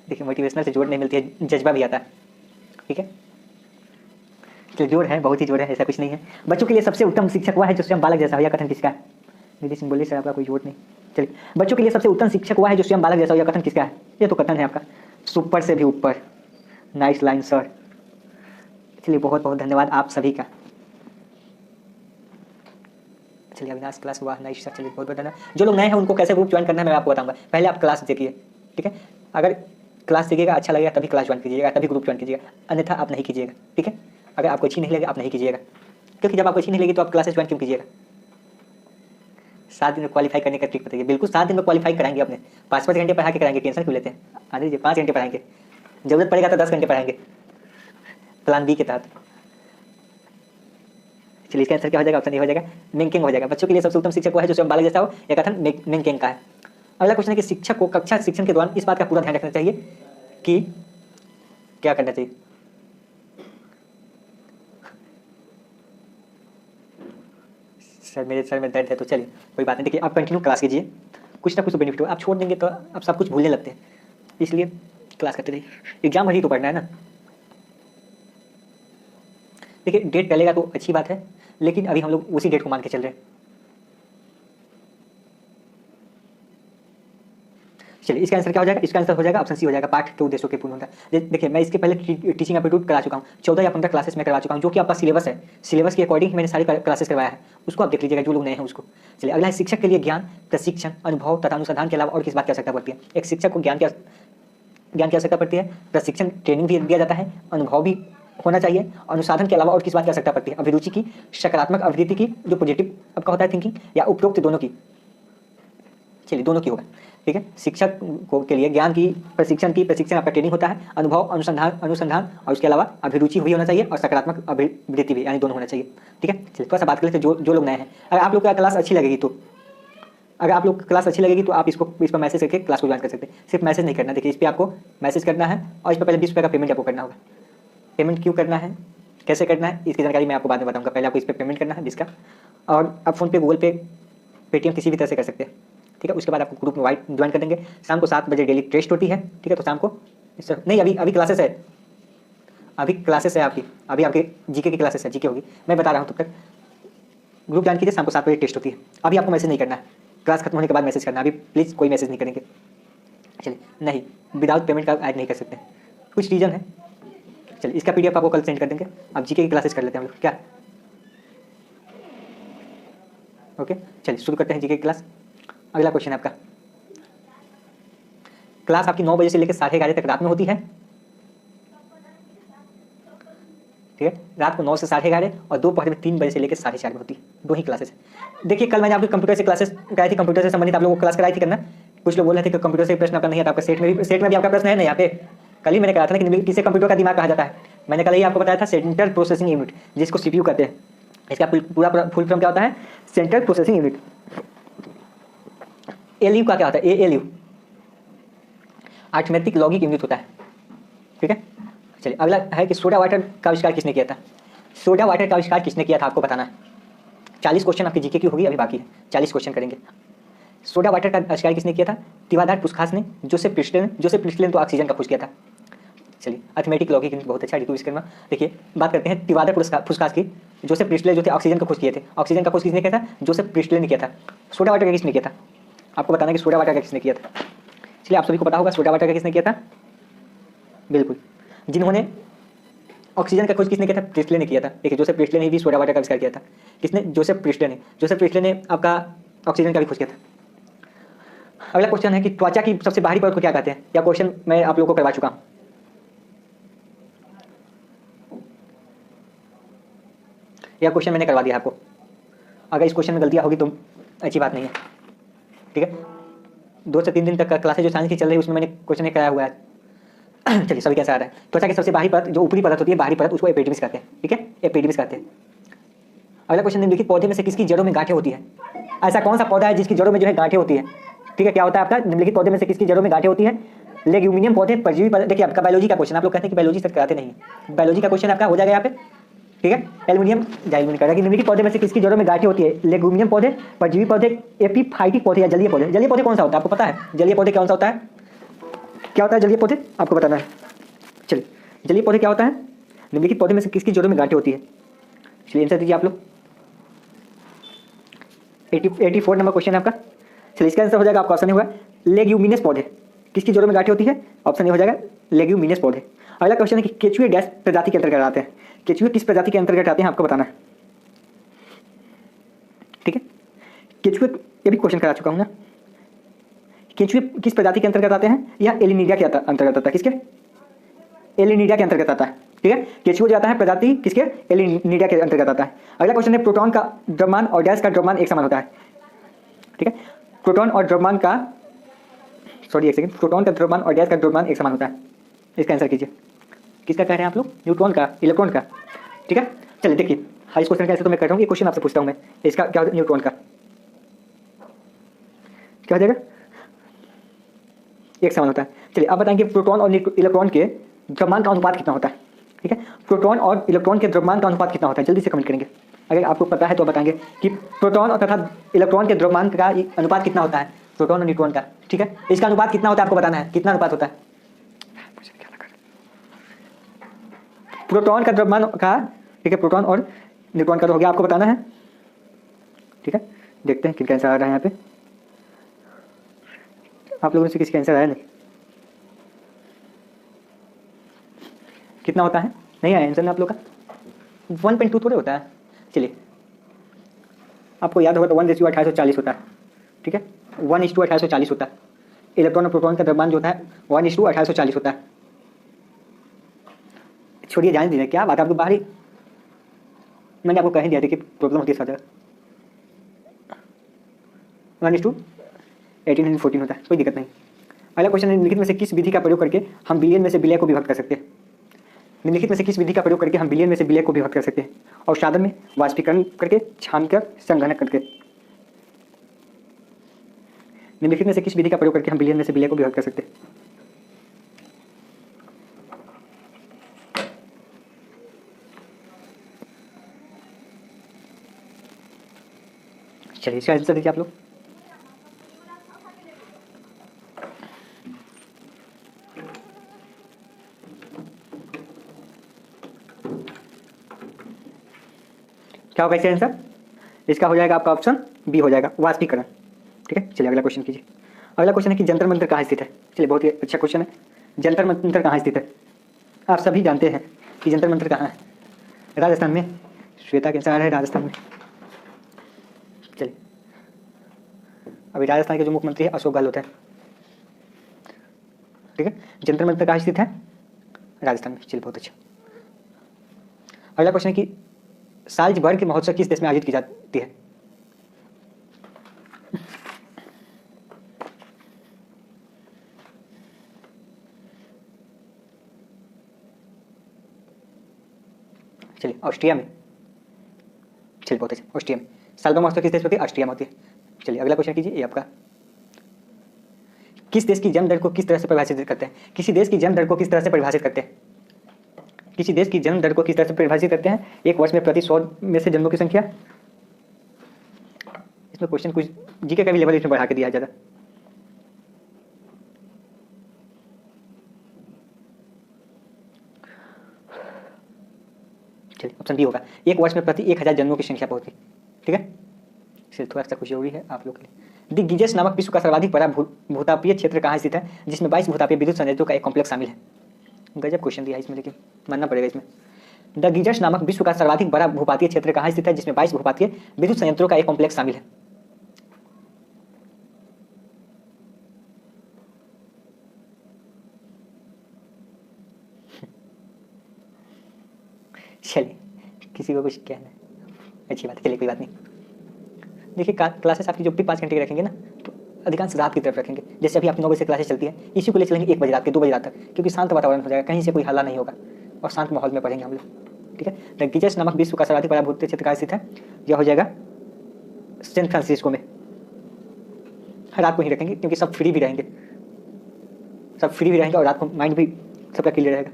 देखिए, मोटिवेशनल से जोड़ नहीं मिलती है, जज्बा भी आता है, ठीक है। तो जोड़ है, बहुत ही जोड़ है, ऐसा कुछ नहीं है। बच्चों के लिए सबसे उत्तम शिक्षक वह है जो स्वयं बालक जैसा हो, या कथन किसका है? निधि सिंह बोलिए सर, आपका कोई जोड़ नहीं। चलिए, बच्चों के लिए सबसे उत्तम शिक्षक वह है जो स्वयं बालक जैसा हो, या कथन किसका है? ये तो कथन है आपका, सुपर से भी ऊपर। Nice line sir. चलिए बहुत बहुत धन्यवाद आप सभी का। चलिए अविनाश क्लास हुआ नाइस सर, चलिए बहुत बहुत धन्यवाद। जो लोग नए हैं उनको कैसे ग्रुप ज्वाइन करना है मैं आपको बताऊंगा। पहले आप क्लास देखिए, ठीक है। अगर क्लास देखिएगा अच्छा लगेगा तभी क्लास ज्वाइन कीजिएगा, तभी ग्रुप ज्वाइन कीजिएगा, अन्यथा आप नहीं कीजिएगा, ठीक है। अगर आपको अच्छी नहीं लगे आप नहीं कीजिएगा, क्योंकि जब आपको अच्छी नहीं लगी तो आप क्लासेस ज्वाइन क्यों कीजिएगा। 7 दिन में क्वालीफाई करने का ट्रिक बताइए। बिल्कुल 7 दिन में क्वालीफाई कराएंगे अपने, 5-5 घंटे पढ़ा के कराएंगे, टेंशन क्यों लेते हैं। आने दीजिए 5 घंटे पढ़ाएंगे, जरूरत पड़ेगा तो 10 घंटे पढ़ाएंगे प्लान बी के तहत। चलिए इसका आंसर क्या हो जाएगा, ऑप्शन ए हो जाएगा मेंकिंग हो जाएगा। बच्चों के लिए सबसे उत्तम शिक्षक वो है जो स्वयं बालक जैसा हो, यह कथन मेंकिंग का है। अगला क्वेश्चन है कि शिक्षक को कक्षा शिक्षण के दौरान इस बात का पूरा ध्यान रखना चाहिए कि क्या करना चाहिए। सर मेरे सर में दर्द है तो चलिए कोई बात नहीं। देखिए आप कंटिन्यू क्लास कीजिए, कुछ ना कुछ तो बेनिफिट हो। आप छोड़ देंगे तो आप सब कुछ भूलने लगते हैं, इसलिए क्लास करते रहिए। एग्जाम ही तो पढ़ना है ना। देखिए डेट टलेगा तो अच्छी बात है, लेकिन अभी हम लोग उसी डेट को मान के चल रहे हैं। चलिए इसका आंसर क्या हो जाएगा, इसका आंसर हो जाएगा ऑप्शन सी हो जाएगा, पाठ के उद्देश्यों के पूर्ण होता है। देखिए मैं इसके पहले टीचिंग एप्टीट्यूड करा चुका हूँ, 14 या 15 क्लासेस में करवा चुका हूँ, जो कि आपका सिलेबस है। सिलेबस के अकॉर्डिंग मैंने सारी क्लासेस करवाया है, उसको आप देख लीजिएगा जो लोग नए हैं उसको। चलिए अगला है शिक्षक के लिए ज्ञान, प्रशिक्षण, अनुभव तथा अनुसंधान के अलावा और किस बात की आवश्यकता पड़ती है। एक शिक्षक को ज्ञान की आवश्यकता पड़ती है, प्रशिक्षण ट्रेनिंग भी दिया जाता है, अनुभव भी होना चाहिए, अनुसाधन के अलावा और किस बात की आवश्यकता पड़ती है। अभिरुचि की, सकारात्मक अभिवृत्ति की, जो पॉजिटिव आपका होता है थिंकिंग, या उपरोक्त दोनों की। चलिए दोनों की होगा, ठीक है। शिक्षक को के लिए ज्ञान की, प्रशिक्षण आपका ट्रेनिंग होता है, अनुभव अनुसंधान और उसके अलावा अभिरुचि भी होना चाहिए और सकारात्मक अभिवृत्ति भी, यानी दोनों होना चाहिए, ठीक है। चलिए थोड़ा सा बात कर लेते हैं जो लोग नए हैं। अगर आप लोग का क्लास अच्छी लगेगी तो आप इस पर मैसेज करके क्लास को ज्वाइन कर सकते हैं। सिर्फ मैसेज नहीं करना, देखिए इस पर आपको मैसेज करना है और इस पर पहले 20 रुपये का पेमेंट आपको करना होगा। पेमेंट क्यों करना है, कैसे करना है, इसकी जानकारी मैं आपको बाद में बताऊंगा। पहले आपको इस पर पेमेंट करना है 20 का, और आप फोन पे, गूगल पे, पेटीएम किसी भी तरह से कर सकते हैं, ठीक है। उसके बाद आपको ग्रुप में ज्वाइन कर देंगे। शाम को 7 बजे डेली टेस्ट होती है, ठीक है। तो शाम को नहीं, अभी क्लासेस है, अभी आपके जीके की क्लासेस है, जीके होगी, मैं बता रहा हूँ। तब तक ग्रुप ज्वाइन कीजिए, शाम को 7 बजे टेस्ट होती है। अभी आपको मैसेज नहीं करना है, क्लास खत्म होने के बाद मैसेज करना है। अभी प्लीज़ कोई मैसेज नहीं करेंगे। चलिए नहीं, विदाउट पेमेंट का ऐड नहीं कर सकते, कुछ रीज़न है। चलिए इसका पीडीएफ आपको कल सेंड कर देंगे। अब जीके की क्लासेस कर लेते हैं हम लोग, क्या ओके। चलिए शुरू करते हैं जीके की क्लास। अगला क्वेश्चन है आपका, क्लास आपकी 9 बजे से लेकर 11:30 तक रात में होती है, ठीक है। रात को 9 से 11:30 और दोपहर में 3 बजे से लेकर 4:30 में होती है, 2 ही क्लासेस है। देखिए कल मैंने आपको कंप्यूटर से क्लासेस कराई थी, कंप्यूटर से संबंधित आप लोगों को क्लास कराई थी करना। कुछ लोग बोल रहे थे कि कंप्यूटर से प्रश्न आपका नहीं आता, आपका सेट में भी आपका प्रश्न है ना यहाँ पे। कल ही मैंने कहा था ना कि किसे कंप्यूटर का दिमाग कहा जाता है। मैंने कल ही आपको बताया था सेंट्रल प्रोसेसिंग यूनिट, जिसको सीपीयू कहते हैं। इसका पूरा फुल फॉर्म क्या होता है, सेंट्रल प्रोसेसिंग यूनिट। एलयू का क्या होता है, एएलयू अर्थमेटिक लॉजिक यूनिट होता है, ठीक है। चलिए अगला है कि सोडा वाटर का आविष्कार किसने किया था। सोडा वाटर का आविष्कार किसने किया था आपको बताना है। 40 क्वेश्चन आपकी जीके की होगी, अभी बाकी है 40 क्वेश्चन करेंगे। सोडा वाटर का आविष्कार किसने किया था, तिवादार पुस्कास ने, जोसेफ प्रिस्टले ने तो ऑक्सीजन का खोज किया था। चलिए अर्थमेटिक लॉजिक यूनिट बहुत अच्छा, ऋतु विश्वकर्मा। देखिए बात करते हैं तिवादार पुस्कास की। जोसेफ प्रिस्टले जो थे ऑक्सीजन का खोज किए थे। ऑक्सीजन का खोज किसने किया था, जोसेफ प्रिस्टले ने किया था। सोडा वाटर का किसने किया था, आपको बताना कि सोडा वाटर का किसने किया था। चलिए आप सभी को पता होगा सोडा वाटर का किसने किया था, बिल्कुल। जिन्होंने ऑक्सीजन का खोज किसने किया था, प्रिस्टले ने किया था। देखिए जोसेफ प्रिस्टले ने भी सोडा वाटर का आविष्कार किया था। किसने, जोसेफ प्रिस्टले ने आपका ऑक्सीजन का भी खोज किया था। अगला क्वेश्चन है कि त्वचा की सबसे बाहरी परत को क्या कहते हैं। यह क्वेश्चन मैं आप लोगों को करवा चुका हूं। यह क्वेश्चन मैंने करवा दिया आपको। अगर इस क्वेश्चन में गलतियां होगी तो अच्छी बात नहीं है, ठीक है। 2 से 3 दिन तक क्लासेज जो साइंस की चल रही है उसमें मैंने क्वेश्चन कराया हुआ है। चलिए सभी कैसा आ रहा है। त्वचा की सबसे बाहरी परत, जो ऊपरी परत होती है, बाहरी परत, उसको एपिडर्मिस कहते हैं, ठीक है, एपिडर्मिस कहते हैं। अगला क्वेश्चन, निम्नलिखित पौधे में से किसकी जड़ों में गांठें होती है। ऐसा कौन सा पौधा है जिसकी जड़ों में जो है गांठें होती है, ठीक है। क्या होता है आपका, निम्नलिखित पौधे में से किसकी जड़ों में गांठें होती है। लेग्यूमिनियम पौधे, परजीवी पौधे। देखिए आपका बायोलॉजी का क्वेश्चन, आप लोग कहते हैं कि बायोलॉजी सर कराते नहीं है, बायोलॉजी का क्वेश्चन आपका हो जाएगा यहाँ पे, ठीक है। एल्यूमिनियम जाइलमिन करेगा कि निम्नलिखित पौधे में से किसकी जड़ों में गांठें होती है। लेग्यूमिनियम पौधे, परजीवी पौधे, एपीफाइटिक पौधे या जलीय पौधे। जलीय पौधे कौन सा होता है आपको पता है, जलीय पौधे कौन सा होता है, क्या होता है जलीय पौधे आपको बताना है। चलिए जलीय पौधे क्या होता है, निम्नलिखित पौधे में से किसकी जड़ों में गांठें होती है। चलिए आंसर दीजिए आप लोग। 84 नंबर क्वेश्चन है आपका। चलिए इसका आंसर हो जाएगा, आपका ऑप्शन होगा लेग्यूमिनस पौधे। किसकी जड़ों में गांठें होती है, ऑप्शन ए हो जाएगा लेग्यूमिनस पौधे। अगला क्वेश्चन है कि केचुए गैस प्रजाति के अंतर्गत आते हैं। केचुए किस प्रजाति के अंतर्गत आते हैं आपको बताना है, ठीक है। केचुए, ये भी क्वेश्चन करा चुका हूं ना। केचुए किस प्रजाति के अंतर्गत आते हैं? यह एलिनीडिया के अंतर्गत आता है। किसके? एलिनीडिया के अंतर्गत आता है, ठीक है। केचुआ जो आता है प्रजाति किसके? एलिनीडिया के अंतर्गत आता है। अगला क्वेश्चन है प्रोटॉन का द्रव्यमान और गैस का द्रव्यमान एक समान होता है, ठीक है। प्रोटॉन और द्रव्यमान का, सॉरी एक सेकंड, प्रोटॉन का द्रव्यमान और गैस का द्रव्यमान एक समान होता है। इसका आंसर कीजिए। किसका कह रहे हैं आप लोग? न्यूट्रॉन का, इलेक्ट्रॉन का, ठीक है। चलिए देखिए, हाँ इस क्वेश्चन का आंसर तो मैं कर रहा हूँ, ये क्वेश्चन आपसे पूछता हूँ मैं, इसका क्या होता है? न्यूट्रॉन का क्या हो जाएगा? एक समान होता है। चलिए अब बताएंगे प्रोटॉन और इलेक्ट्रॉन के द्रव्यमान का अनुपात कितना होता है, ठीक है। प्रोटॉन और इलेक्ट्रॉन के द्रव्यमान का अनुपात कितना होता है? जल्दी से कमेंट करेंगे, अगर आपको पता है तो बताएंगे कि प्रोटॉन और तथा इलेक्ट्रॉन के द्रव्यमान का अनुपात कितना होता है, प्रोटॉन और न्यूट्रॉन का, ठीक है। इसका अनुपात कितना होता है आपको बताना है, कितना अनुपात होता है प्रोटॉन का द्रव्यमान का, ठीक है। प्रोटॉन और न्यूट्रॉन का तो हो गया, आपको बताना है, ठीक है। देखते हैं किनका आंसर आ रहा है यहाँ पे। आप लोगों से किसी का आंसर आया नहीं? कितना होता है? नहीं आया आंसर ना आप लोग का? 1.2 थोड़े होता है। चलिए आपको याद होगा तो 1:1840 होता है, ठीक है। 1:1840 होता है। इलेक्ट्रॉन और प्रोटॉन का द्रव्यमान जो होता है 1:1840 होता है। छोड़िए, जाने दीजिए, क्या बात है आपको बाहरी, मैंने आपको कह दिया था कि प्रॉब्लम होती है साथ 1:1814 होता है, कोई दिक्कत नहीं। अगला क्वेश्चन है निम्नलिखित में से किस विधि का प्रयोग करके हम बिलियन में से विलय को विभक्त कर सकते हैं? निम्नलिखित में से किस विधि का प्रयोग करके हम बिलियन में से विलय को विभक्त कर सकते हैं? और साधन में वाष्पीकरण करके, छानकर, संघनक करके। निम्नलिखित में से किस विधि का प्रयोग करके हम बिलियन में से विलय को विभक्त कर सकते हैं? चलिए इसका आंसर दीजिए आप लोग। क्या होगा इसका आंसर? इसका हो जाएगा आपका ऑप्शन बी हो जाएगा, वाष्पीकरण, ठीक है। चलिए अगला क्वेश्चन कीजिए। अगला क्वेश्चन है कि जंतर मंतर कहाँ स्थित है? चलिए बहुत ही अच्छा क्वेश्चन है। जंतर मंतर कहाँ स्थित है? आप सभी जानते हैं कि जंतर मंतर कहाँ है। राजस्थान में। श्वेता के आंसर है राजस्थान में। चलिए अभी राजस्थान के जो मुख्यमंत्री है अशोक गहलोत है, ठीक है। जंतर मंतर कहाँ स्थित है? राजस्थान में। चलिए बहुत अच्छा। अगला क्वेश्चन है कि साल्ज़बर्ग के महोत्सव किस देश में आयोजित की जाती है? चलिए ऑस्ट्रिया में। चलिए बहुत अच्छा, ऑस्ट्रिया में। साल्ज़बर्ग महोत्सव किस देश में होती है? ऑस्ट्रिया में होती है। चलिए अगला क्वेश्चन कीजिए, ये आपका किस देश की जन्म दर को किस तरह से परिभाषित करते हैं? किसी देश की जन्म दर को किस तरह से परिभाषित करते हैं? किसी देश की जन्म दर को किस तरह से परिभाषित करते हैं? एक वर्ष में प्रति 100 में से जन्मों की संख्या। इसमें क्वेश्चन कुछ जीके का भी लेवल इसमें बढ़ा के दिया है ज़्यादा। चलिए ऑप्शन बी होगा, एक वर्ष में प्रति 1000 जन्मों की संख्या पहुंचती, ठीक है। इसलिए थोड़ा सा कुछ जरूरी है आप लोग के लिए। दिग्गिजस नामक विश्व का सर्वाधिक बड़ा भूतापीय क्षेत्र कहाँ स्थित है, जिसमें 22 भूतापीय विद्युत संयंत्रों का एक कॉम्प्लेक्स शामिल है? गजब क्वेश्चन दिया है इसमें, लेकिन मानना पड़ेगा इसमें। द गिजस नामक विश्व का सर्वाधिक बड़ा भूपातीय क्षेत्र कहाँ स्थित है, जिसमें 22 भूपातीय विद्युत संयंत्रों का एक कॉम्प्लेक्स शामिल है? चलिए किसी को कुछ कहना है? अच्छी बात है, चलिए कोई बात नहीं। देखिए क्लासेस आपकी जो भी 5 घंटे की रखेंगे ना, तो अधिकांश रात की तरफ रखेंगे। जैसे अभी आपकी 9 बजे से क्लासेस चलती है, इसी को ले चलेंगे 1 बजे रात के, 2 बजे रात तक, क्योंकि शांत वातावरण हो जाएगा, कहीं से कोई हल्ला नहीं होगा और शांत माहौल में पढ़ेंगे हम लोग, ठीक है। द गिजस नामक विश्व का सर्वाधिक बड़ा भूतापीय क्षेत्र कहाँ स्थित है? यह हो जाएगा सैन फ्रांसिस्को में। रात को ही रखेंगे क्योंकि सब फ्री भी रहेंगे, सब फ्री भी रहेंगे और रात को माइंड भी सबका क्लियर रहेगा।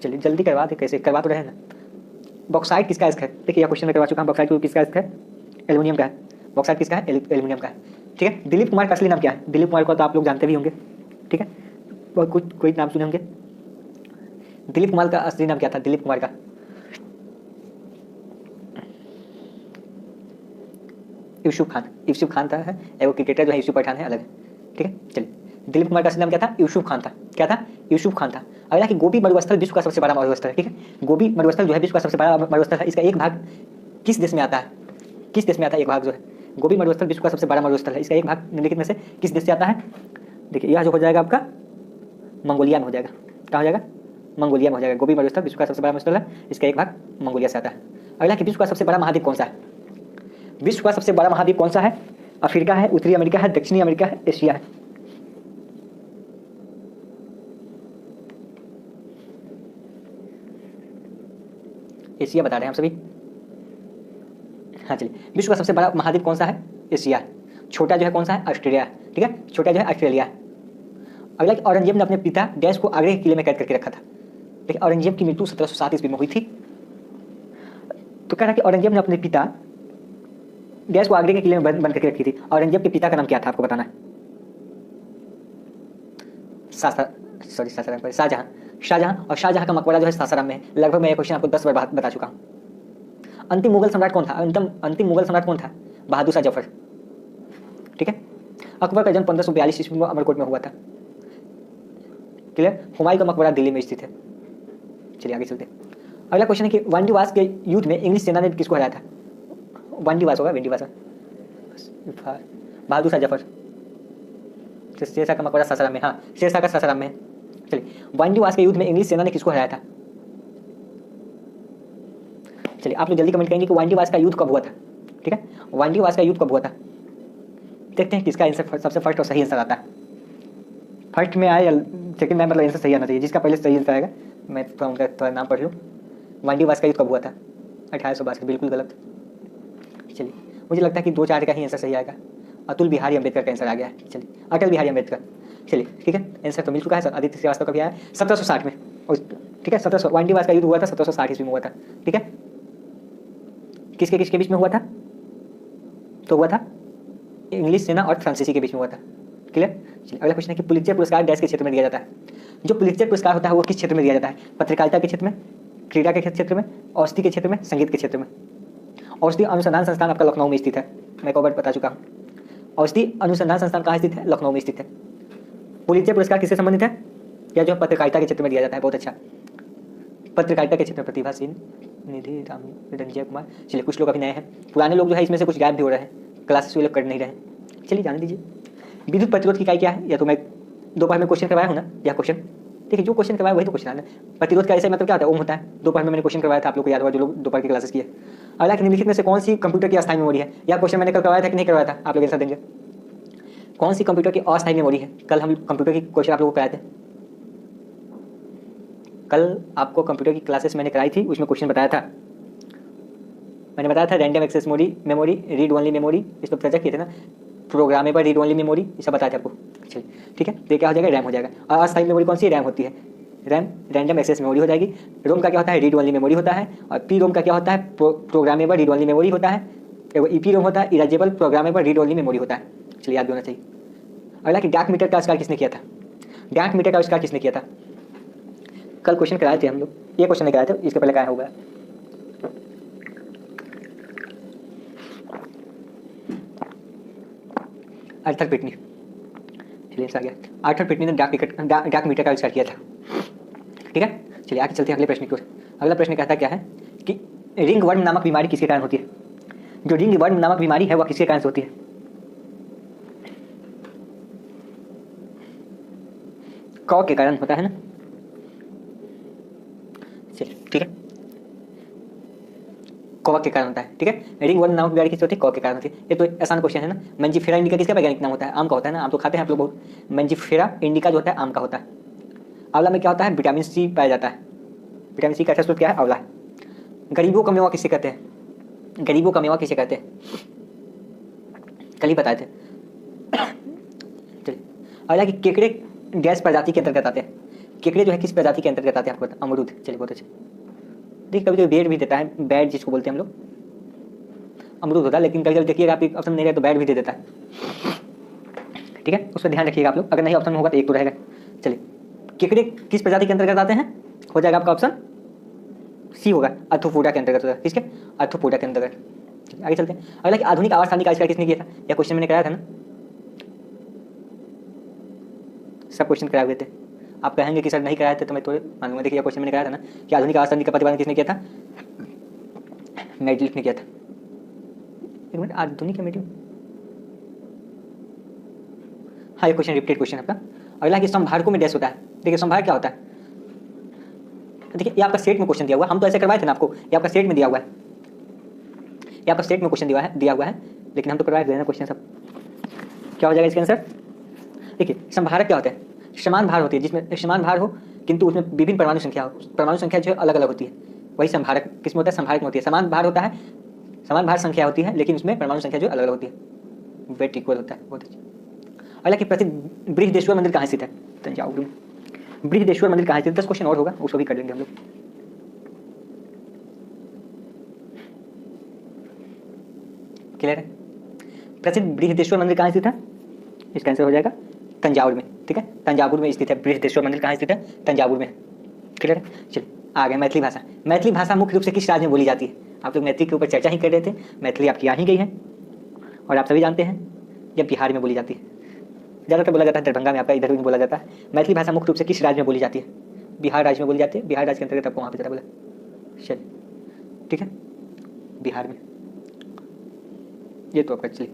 चलिए जल्दी करवा दे, कैसे करवा तो रहे ना। बॉक्साइट किसका इसका है? देखिए यह क्वेश्चन में करवा चुका हूँ। बॉक्साइट किसका इसका है? एल्युमिनियम का है। बॉक्साइट किसका है? एल्युमिनियम का है, ठीक है। दिलीप कुमार का असली नाम क्या है? दिलीप कुमार को तो आप लोग जानते भी होंगे, ठीक है, बहुत कुछ कोई नाम सुने होंगे। दिलीप कुमार का असली नाम क्या था? दिलीप कुमार का यूसुफ खान। यूसुफ खान था है, वो क्रिकेटर जो है यूसुफ पठान है, अलग है, ठीक है। चलिए दिलीप कुमार का असली नाम क्या था? यूसुफ खान था, क्या था? यूसुफ खान था। अगला कि गोबी मरुस्थल विश्व का सबसे बड़ा मरुस्थल है, ठीक है। गोबी मरुस्थल जो है विश्व का सबसे बड़ा मरुस्थल है। इसका एक भाग किस देश में आता है? किस देश में आता है एक भाग जो है? गोबी मरुस्थल विश्व का सबसे बड़ा मरुस्थल है, इसका एक भाग निम्नलिखित में से किस देश से आता है? देखिए यह जो हो जाएगा आपका मंगोलिया में हो जाएगा। क्या हो जाएगा? मंगोलिया में हो जाएगा। गोबी मरुस्थल विश्व का सबसे बड़ा मरुस्थल है, इसका एक भाग मंगोलिया से आता है। अगला कि विश्व का सबसे बड़ा महाद्वीप कौन सा है? विश्व का सबसे बड़ा महाद्वीप कौन सा है? अफ्रीका है, उत्तरी अमेरिका है, दक्षिणी अमेरिका है, एशिया है। एशिया बता रहे हैं हम सभी। हाँ चलिए, विश्व का सबसे बड़ा महाद्वीप कौन सा है? एशिया। छोटा जो है कौन सा है? ऑस्ट्रेलिया, ठीक है। छोटा जो है ऑस्ट्रेलिया। अगला कि औरंगजेब ने अपने पिता डैश को आगरे के किले में कैद करके रखा था। देखिए औरंगजेब की मृत्यु 1707 ईस्वी में हुई थी। तो कह रहा कि औरंगजेब ने अपने पिता डैश को आगरे के किले में बंद करके रखी थी। औरंगजेब के पिता का नाम क्या था? आपको बताना है। शाहजहां। शाहजहां, और शाहजहां का मकबरा जो है सासाराम में है। लगभग मैं ये क्वेश्चन आपको 10 बार बता चुका हूँ। अंतिम मुगल सम्राट कौन था? अंतिम मुगल सम्राट कौन था? बहादुर शाह जफर, ठीक है। अकबर का जन्म 1542 ईस्वी में अमरकोट में हुआ था। क्लियर। हुमायूं का मकबरा दिल्ली में स्थित है। चलिए आगे चलते हैं। अगला क्वेश्चन है कि वांडीवास के युद्ध में इंग्लिश सेना ने किसको हराया था? वांडीवास होगा, विंडीवास, बहादुर शाह जफर। शेरशाह का मकबरा सासाराम में, हाँ शेरशाह का सासाराम में है। चलिए, वांडीवास के युद्ध में इंग्लिश सेना ने किसको हराया था? चलिए आप लोग जल्दी कमेंट करेंगे कि वांडीवास का युद्ध कब हुआ था, ठीक है। वांडीवास का युद्ध कब हुआ था? देखते हैं किसका आंसर सबसे फर्स्ट और सही आंसर आता है। फर्स्ट में आए या सेकंड में, मतलब आंसर सही आना चाहिए। जिसका पहले सही आंसर आएगा, मैं थोड़ा नाम पढ़ लूँ। वांडीवास का युद्ध कब हुआ था? 1862। बिल्कुल गलत। चलिए, मुझे लगता है कि 2-4 का ही आंसर सही आएगा। अतुल बिहारी अम्बेडकर का आंसर आ गया है। चलिए, अटल बिहारी अम्बेडकर। चलिए ठीक है, आंसर तो मिल चुका है। आदित्य श्रीवास्तव का भी आया 1760 में, ठीक है। 1700 वांडीवास का युद्ध हुआ था 1760 ईस्वी में हुआ था, ठीक है। किसके किसके बीच में हुआ था? तो हुआ था इंग्लिश सेना और फ्रांसीसी के बीच में हुआ था। क्लियर। चलिए अगला क्वेश्चन है कि पुलित्जर पुरस्कार डैश के क्षेत्र में दिया जाता है। जो पुलित्जर पुरस्कार होता है वो किस क्षेत्र में दिया जाता है? पत्रकारिता के क्षेत्र में, क्रीड़ा के क्षेत्र में, औषधि के क्षेत्र में, संगीत के क्षेत्र में। औषधि अनुसंधान संस्थान आपका लखनऊ में स्थित है, मैं कई बार बता चुका हूँ। औषधि अनुसंधान संस्थान कहाँ स्थित है? लखनऊ में स्थित है। पुलित्जर पुरस्कार किससे संबंधित है? या जो पत्रकारिता के क्षेत्र में दिया जाता है। बहुत अच्छा, पत्रकारिता के क्षेत्र में प्रतिभा सिंह, निधि राम, रंजय कुमार। चलिए कुछ लोग अभी नए हैं, पुराने लोग जो है इसमें से कुछ गायब भी हो रहे हैं, क्लासेस वो लोग कर नहीं रहे हैं। चलिए जाने दीजिए। विद्युत प्रतिरोध की इकाई क्या है? या तो मैं दोपहर में क्वेश्चन करवाया हूँ ना, यह क्वेश्चन देखिए, जो क्वेश्चन करवाया वही तो क्वेश्चन आना। प्रतिरोध का ऐसा मतलब क्या होता है? ओम होता है। दोपहर में मैंने क्वेश्चन करवाया था, आप लोग को याद होगा जो लोग दोपहर की क्लासेस किए। अगला कि निम्नलिखित में से कौन सी कंप्यूटर की अस्थायी मेमोरी है? यह क्वेश्चन मैंने कल करवाया था कि नहीं करवाया था? आप लोग आंसर देंगे। कौन सी कंप्यूटर की अस्थायी मेमोरी है? कल हम कंप्यूटर की क्वेश्चन आप लोगों को कराए थे। कल आपको कंप्यूटर की क्लासेस मैंने कराई थी, उसमें क्वेश्चन बताया था। मैंने बताया था random access memory, read only memory, इस पर चर्चा किए थे ना। प्रोग्रामेबल रीड ओनली मेमोरी, ये सब बताया था आपको। चलिए ठीक है, तो क्या हो जाएगा? रैम हो जाएगा। और अस्थायी मेमोरी कौन सी? रैम होती है। रैम रैंडम एक्सेस मेमोरी हो जाएगी। रोम का क्या होता है? रीड ओनली मेमोरी होता है। और पी रोम का क्या होता है? प्रोग्रामेबल रीड ओनली मेमोरी होता है। ईपी रोम होता है erasable programmable read only memory होता है। चलिए याद होना चाहिए। अगला कि डाक मीटर का आविष्कार किसने किया था? डाक मीटर का आविष्कार किसने किया था? कल क्वेश्चन कराए थे हम लोग, ये क्वेश्चन नहीं कराए थे, इसके पहले क्या होगा? आर्थर पिटनी। चलिए आ गया। आर्थर पिटनी ने डाक मीटर का आविष्कार किया था, ठीक है। चलिए आगे चलते हैं अगले प्रश्न की ओर। अगला प्रश्न कहता क्या है कि रिंग वर्म नामक बीमारी किसके कारण होती है? जो रिंग वर्म नामक बीमारी है वह किसके कारण से होती है? कॉक के कारण होता है ना। चलिए ठीक है, कॉक के कारण होता है, ठीक है। रिंग वर्म नामक बीमारी किससे होती है? कॉक के कारण होती है। ये तो आसान क्वेश्चन है ना। मंजीफेरा इंडिका किसका वैज्ञानिक नाम होता है? आम का होता है ना, आम तो खाते हैं आप लोग बहुत। मंजीफेरा इंडिका जो होता है आम का होता है। आंवला में क्या होता है? विटामिन सी पाया जाता है। विटामिन सी का अच्छा स्रोत क्या है? आंवला है। गरीबों का मेवा किसे कहते हैं? गरीबों का मेवा किसे कहते हैं? कल ही बताए थे। चलिए अगला कि केकड़े गैस प्रजाति के अंतर्गत आते हैं। केकड़े जो है किस प्रजाति के अंतर्गत आते हैं? आपको अमरूद। चलिए बहुत अच्छे। देखिए कभी कभी बेड भी देता है, बैड जिसको बोलते हैं हम लोग। अमरूद होता है, लेकिन कभी कभी देखिएगा आप ऑप्शन नहीं रहे तो बैड भी दे देता है, ठीक है। उस पर ध्यान रखिएगा आप लोग। अगर नहीं ऑप्शन में होगा तो एक तो रहेगा। चलिए केकड़े किस प्रजाति के अंतर्गत आते हैं? हो जाएगा आपका ऑप्शन सी होगा, आर्थ्रोपोडा के अंतर्गत होगा। किसके? आर्थ्रोपोडा के अंतर्गत। आगे चलते हैं। अगला कि आधुनिक आवाज सारणी का आविष्कार किसने किया था? यह क्वेश्चन मैंने कराया था ना, सब क्वेश्चन कराए हुए थे। आप कहेंगे कि सर नहीं कराए थे तो मैं थोड़े मानूंगा। देखिए क्वेश्चन मैंने कराया था ना कि आधुनिक आवास तंत्र का प्रतिपादन किसने किया था? मेडलिफ ने किया था। एक मिनट, आधुनिक या मेडलिफ? हाँ, ये क्वेश्चन रिपीटेड क्वेश्चन आपका। अगला कि संभारकों में डैश होता है। देखिए संभार क्या होता है? देखिए ये आपका सेट में क्वेश्चन दिया हुआ है, हम तो ऐसे करवाए थे ना आपको, ये आपका सेट में दिया हुआ है, ये आपका सेट में क्वेश्चन दिया हुआ है, लेकिन हम तो करवाए थे ना क्वेश्चन सब। क्या हो जाएगा इसका आंसर? देखिए संभारक क्या होते हैं? समान भार होती है, जिसमें समान भार हो किंतु उसमें विभिन्न परमाणु संख्या हो, परमाणु संख्या जो अलग अलग होती है, वही संभारक किसमें होता है? संभारक में होती है। समान भार होता है, समान भार संख्या होती है, लेकिन उसमें परमाणु संख्या जो अलग अलग होती है, वेट इक्वल होता है। बहुत अच्छा। अगला कि प्रसिद्ध बृहदेश्वर मंदिर कहाँ स्थित है? तंजावुर में। बृहदेश्वर मंदिर कहाँ स्थित है? 10 क्वेश्चन और होगा, उसको भी कर लेंगे हम लोग। क्लियर है? प्रसिद्ध बृहदेश्वर मंदिर कहाँ स्थित है? इसका आंसर हो जाएगा तंजावुर में। ठीक है, तंजावुर में स्थित है बृहदेश्वर मंदिर। कहाँ स्थित है? तंजावुर में। क्लियर है? चलिए आगे मैथिली भाषा। मैथिली भाषा मुख्य रूप से किस राज्य में बोली जाती है? आप लोग मैथिली के ऊपर चर्चा ही कर रहे थे, मैथिली आपकी आ ही गई है और आप सभी जानते हैं जब बिहार में बोली जाती है, ज़्यादातर बोला जाता है दरभंगा में, आपका इधर भी बोला जाता है। मैथिली भाषा मुख्य रूप से किस राज्य में बोली जाती है? बिहार राज्य में बोली जाती है। बिहार राज्य के अंतर्गत आपको वहाँ पर ज़्यादा बोला। चलिए ठीक है, बिहार में। ये तो आपका चलिए,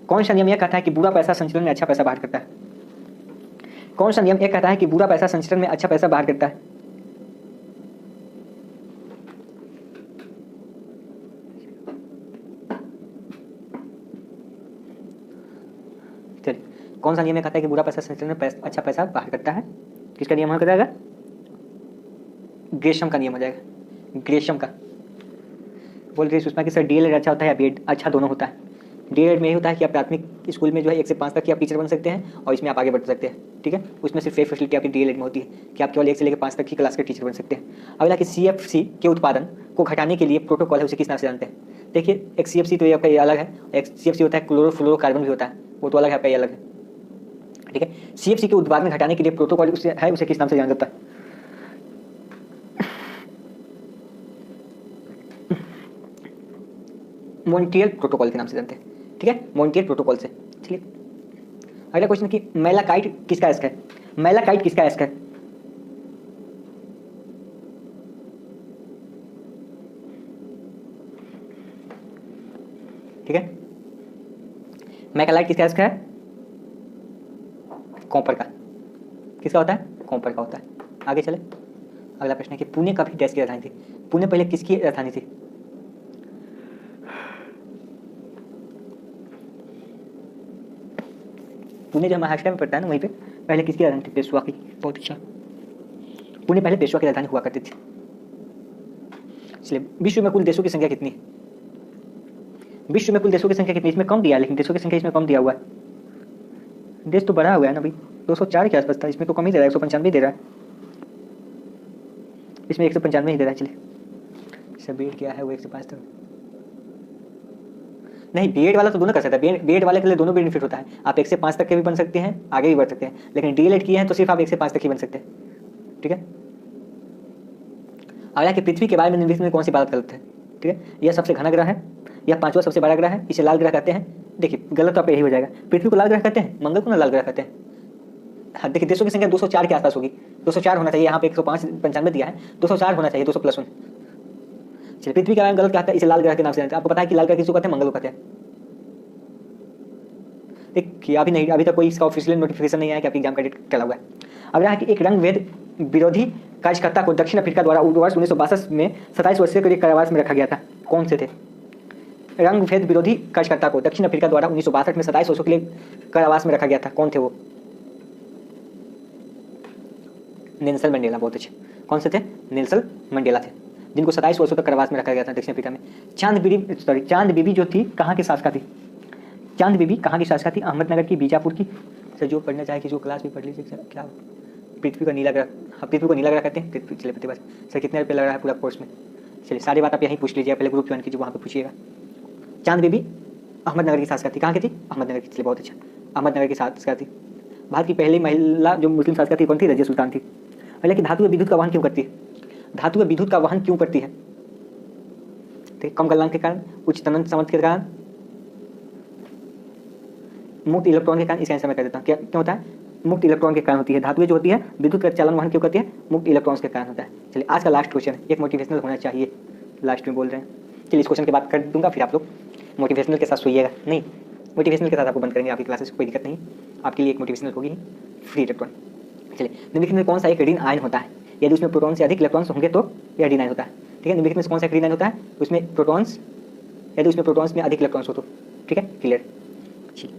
कौन सा नियम यह कहता है कि बुरा पैसा संचलन में अच्छा पैसा बाहर करता है? कौन सा नियम यह कहता है कि बुरा पैसा संचलन में अच्छा पैसा बाहर करता है? चलिए, कौन सा नियम यह कहता है कि बुरा पैसा संचलन में अच्छा पैसा बाहर करता है? किसका नियम हो जाएगा? ग्रेशम का नियम हो जाएगा, ग्रेशम का। बोल रही सुषमा कि सर डीएलएड अच्छा होता है या बीएड अच्छा? दोनों होता है। डीएलएड में ये होता है कि आप प्राथमिक स्कूल में जो है 1 से 5 तक की आप टीचर बन सकते हैं और इसमें आप आगे बढ़ सकते हैं। ठीक है, उसमें सिर्फ ये फैसिलिटी आपकी डीएलएड में होती है कि आप केवल 1 से लेकर 5 तक की क्लास के टीचर बन सकते हैं। अगला कि सीएफसी के उत्पादन को घटाने के लिए प्रोटोकॉल है, उसे किस नाम से जानते हैं? देखिए एक सीएफसी तो ये आपका ये अलग है, एक सीएफसी होता है क्लोरोफ्लोरोकार्बन भी होता है, वो तो अलग है, आपका ये अलग है। ठीक है, सीएफसी के उत्पादन घटाने के लिए प्रोटोकॉल है, उसे किस नाम से जाना जाता है? मॉन्ट्रियल प्रोटोकॉल के नाम से जानते हैं। ठीक है, मॉन्ट्रियल प्रोटोकॉल से। चलिए अगला क्वेश्चन कि मैलाकाइट किसका एस्क है? मैलाकाइट किसका एस्क है? ठीक है, मैलाकाइट किसका एस्क है? कॉपर का। किसका होता है? कॉपर का होता है। आगे चले, अगला प्रश्न है कि पुणे का भी डैश की राजधानी थी। पुणे पहले किसकी राजधानी थी? पुणे जो महाराष्ट्र में पड़ता है ना, वहीं पे पहले किसकी राजधानी थी? पेशवा की। बहुत अच्छा, पुणे पहले पेशवा की राजधानी हुआ करती थी। इसलिए विश्व में कुल देशों की संख्या कितनी है? विश्व में कुल देशों की संख्या कितनी? इसमें कम दिया है, लेकिन देशों की संख्या इसमें कम दिया हुआ है। देश तो बढ़ा हुआ है ना भाई, 204 के आसपास था, इसमें तो कम ही दे रहा है, 195 दे रहा है, इसमें 195 ही दे रहा है। चलिए सब बीएड क्या है वो 1 से 5 तक नहीं, बीएड वाला तो दोनों कर सकता है। बीएड वाले के लिए दोनों बेनिफिट होता है, आप 1 से 5 तक के भी बन सकते हैं, आगे भी बढ़ सकते हैं, लेकिन डीएलएड किए हैं तो सिर्फ आप 1 से 5 तक ही बन सकते हैं। ठीक है, अगला कि पृथ्वी के बारे में निम्नलिखित में कौन सी बात गलत है? ठीक है, यह सबसे घना ग्रह है, यह 5वां सबसे बड़ा ग्रह है, इसे लाल ग्रह कहते हैं। देखिए गलत तो आप यही हो जाएगा, पृथ्वी को लाल ग्रह कहते हैं, मंगल को ना लाल ग्रह कहते हैं। हाँ देखिए, देशों की संख्या 204 के आसपास होगी, 204 होना चाहिए, यहाँ पे 195 दिया है, 204 होना चाहिए, 200 +1। चलिए पृथ्वी के बारे में गलत कहता है, इसे लाल ग्रह के नाम से जानते हैं। आपको पता है कि लाल ग्रह किसको कहते हैं? मंगल को कहते हैं। देखिए अभी तक कोई इसका ऑफिशियल नोटिफिकेशन नहीं आया कि आपकी एग्जाम का डेट टला हुआ है। अगला है कि एक रंग भेद विरोधी कार्यकर्ता को दक्षिण अफ्रीका द्वारा वर्ष 1962 में 27 वर्षीय के लिए कारावास में रखा गया था। कौन से थे? रंग भेद विरोधी कार्यकर्ता को दक्षिण अफ्रीका द्वारा 1962 में 27 वर्षों के लिए कारावास में रखा गया था, कौन थे वो? Nelson Mandela. बहुत अच्छे, कौन से थे? नेल्सन मंडेला थे, जिनको 27 वर्षों तक कारावास में रखा गया था दक्षिण अफ्रीका में। चांद बीबी जो थी कहाँ की शासका थी? चांद बीबी कहाँ की शासका थी? अहमदनगर की, बीजापुर की? सर जो पढ़ना चाहे कि जो क्लास भी पढ़ लीजिए। क्या पृथ्वी का नीला ग्रह, हाँ पृथ्वी को नीला ग्रह कहते हैं। पृथ्वी, चलिए प्रतिभा सर कितने रुपये लग रहा है पूरा कोर्स में? चलिए सारी बात आप यहीं पूछ लीजिए, पहले ग्रुप ज्वाइन कीजिए, वहाँ पे पूछिएगा। चांद बीबी अहमदनगर की शासका थी, कहाँ की थी? अहमदनगर की। चलिए बहुत अच्छा, अहमदनगर की शासका थी। भारत की पहली महिला जो मुस्लिम शासका थी कौन थी? रजिया सुल्तान थी। हालांकि धातु व विद्युत का वहन क्यों करती है? धातु व विद्युत का वहन क्यों करती है? ठीक, कम गलनांक के कारण, उच्च तनन सामर्थ्य के कारण, मुक्त इलेक्ट्रॉन के कारण। इसका आंसर मैं कर देता हूँ, क्या क्यों होता है? मुक्त इलेक्ट्रॉन के कारण होती है। धातुएं जो होती है विद्युत का चालन वहन क्यों करती है? मुक्त इलेक्ट्रॉन्स के कारण होता है। चलिए आज का लास्ट क्वेश्चन, एक मोटिवेशनल होना चाहिए, लास्ट में बोल रहे हैं। चलिए इस क्वेश्चन के बाद कर दूंगा, फिर आप लोग मोटिवेशनल के साथ सोइएगा। नहीं, मोटिवेशनल के साथ आपको बंद करेंगे आपकी क्लासेस, कोई दिक्कत नहीं, आपके लिए एक मोटिवेशनल होगी फ्री इलेक्ट्रॉन। चलिए निम्नलिखित में कौन सा एक ऋण आयन होता है? यदि उसमें प्रोटॉन से अधिक इलेक्ट्रॉन्स होंगे तो यह ऋण आयन होता है। ठीक है, निम्नलिखित में कौन सा एक ऋण आयन होता है? उसमें प्रोटॉन्स, यदि उसमें प्रोटॉन्स में अधिक इलेक्ट्रॉन्स हो तो। ठीक है, क्लियर।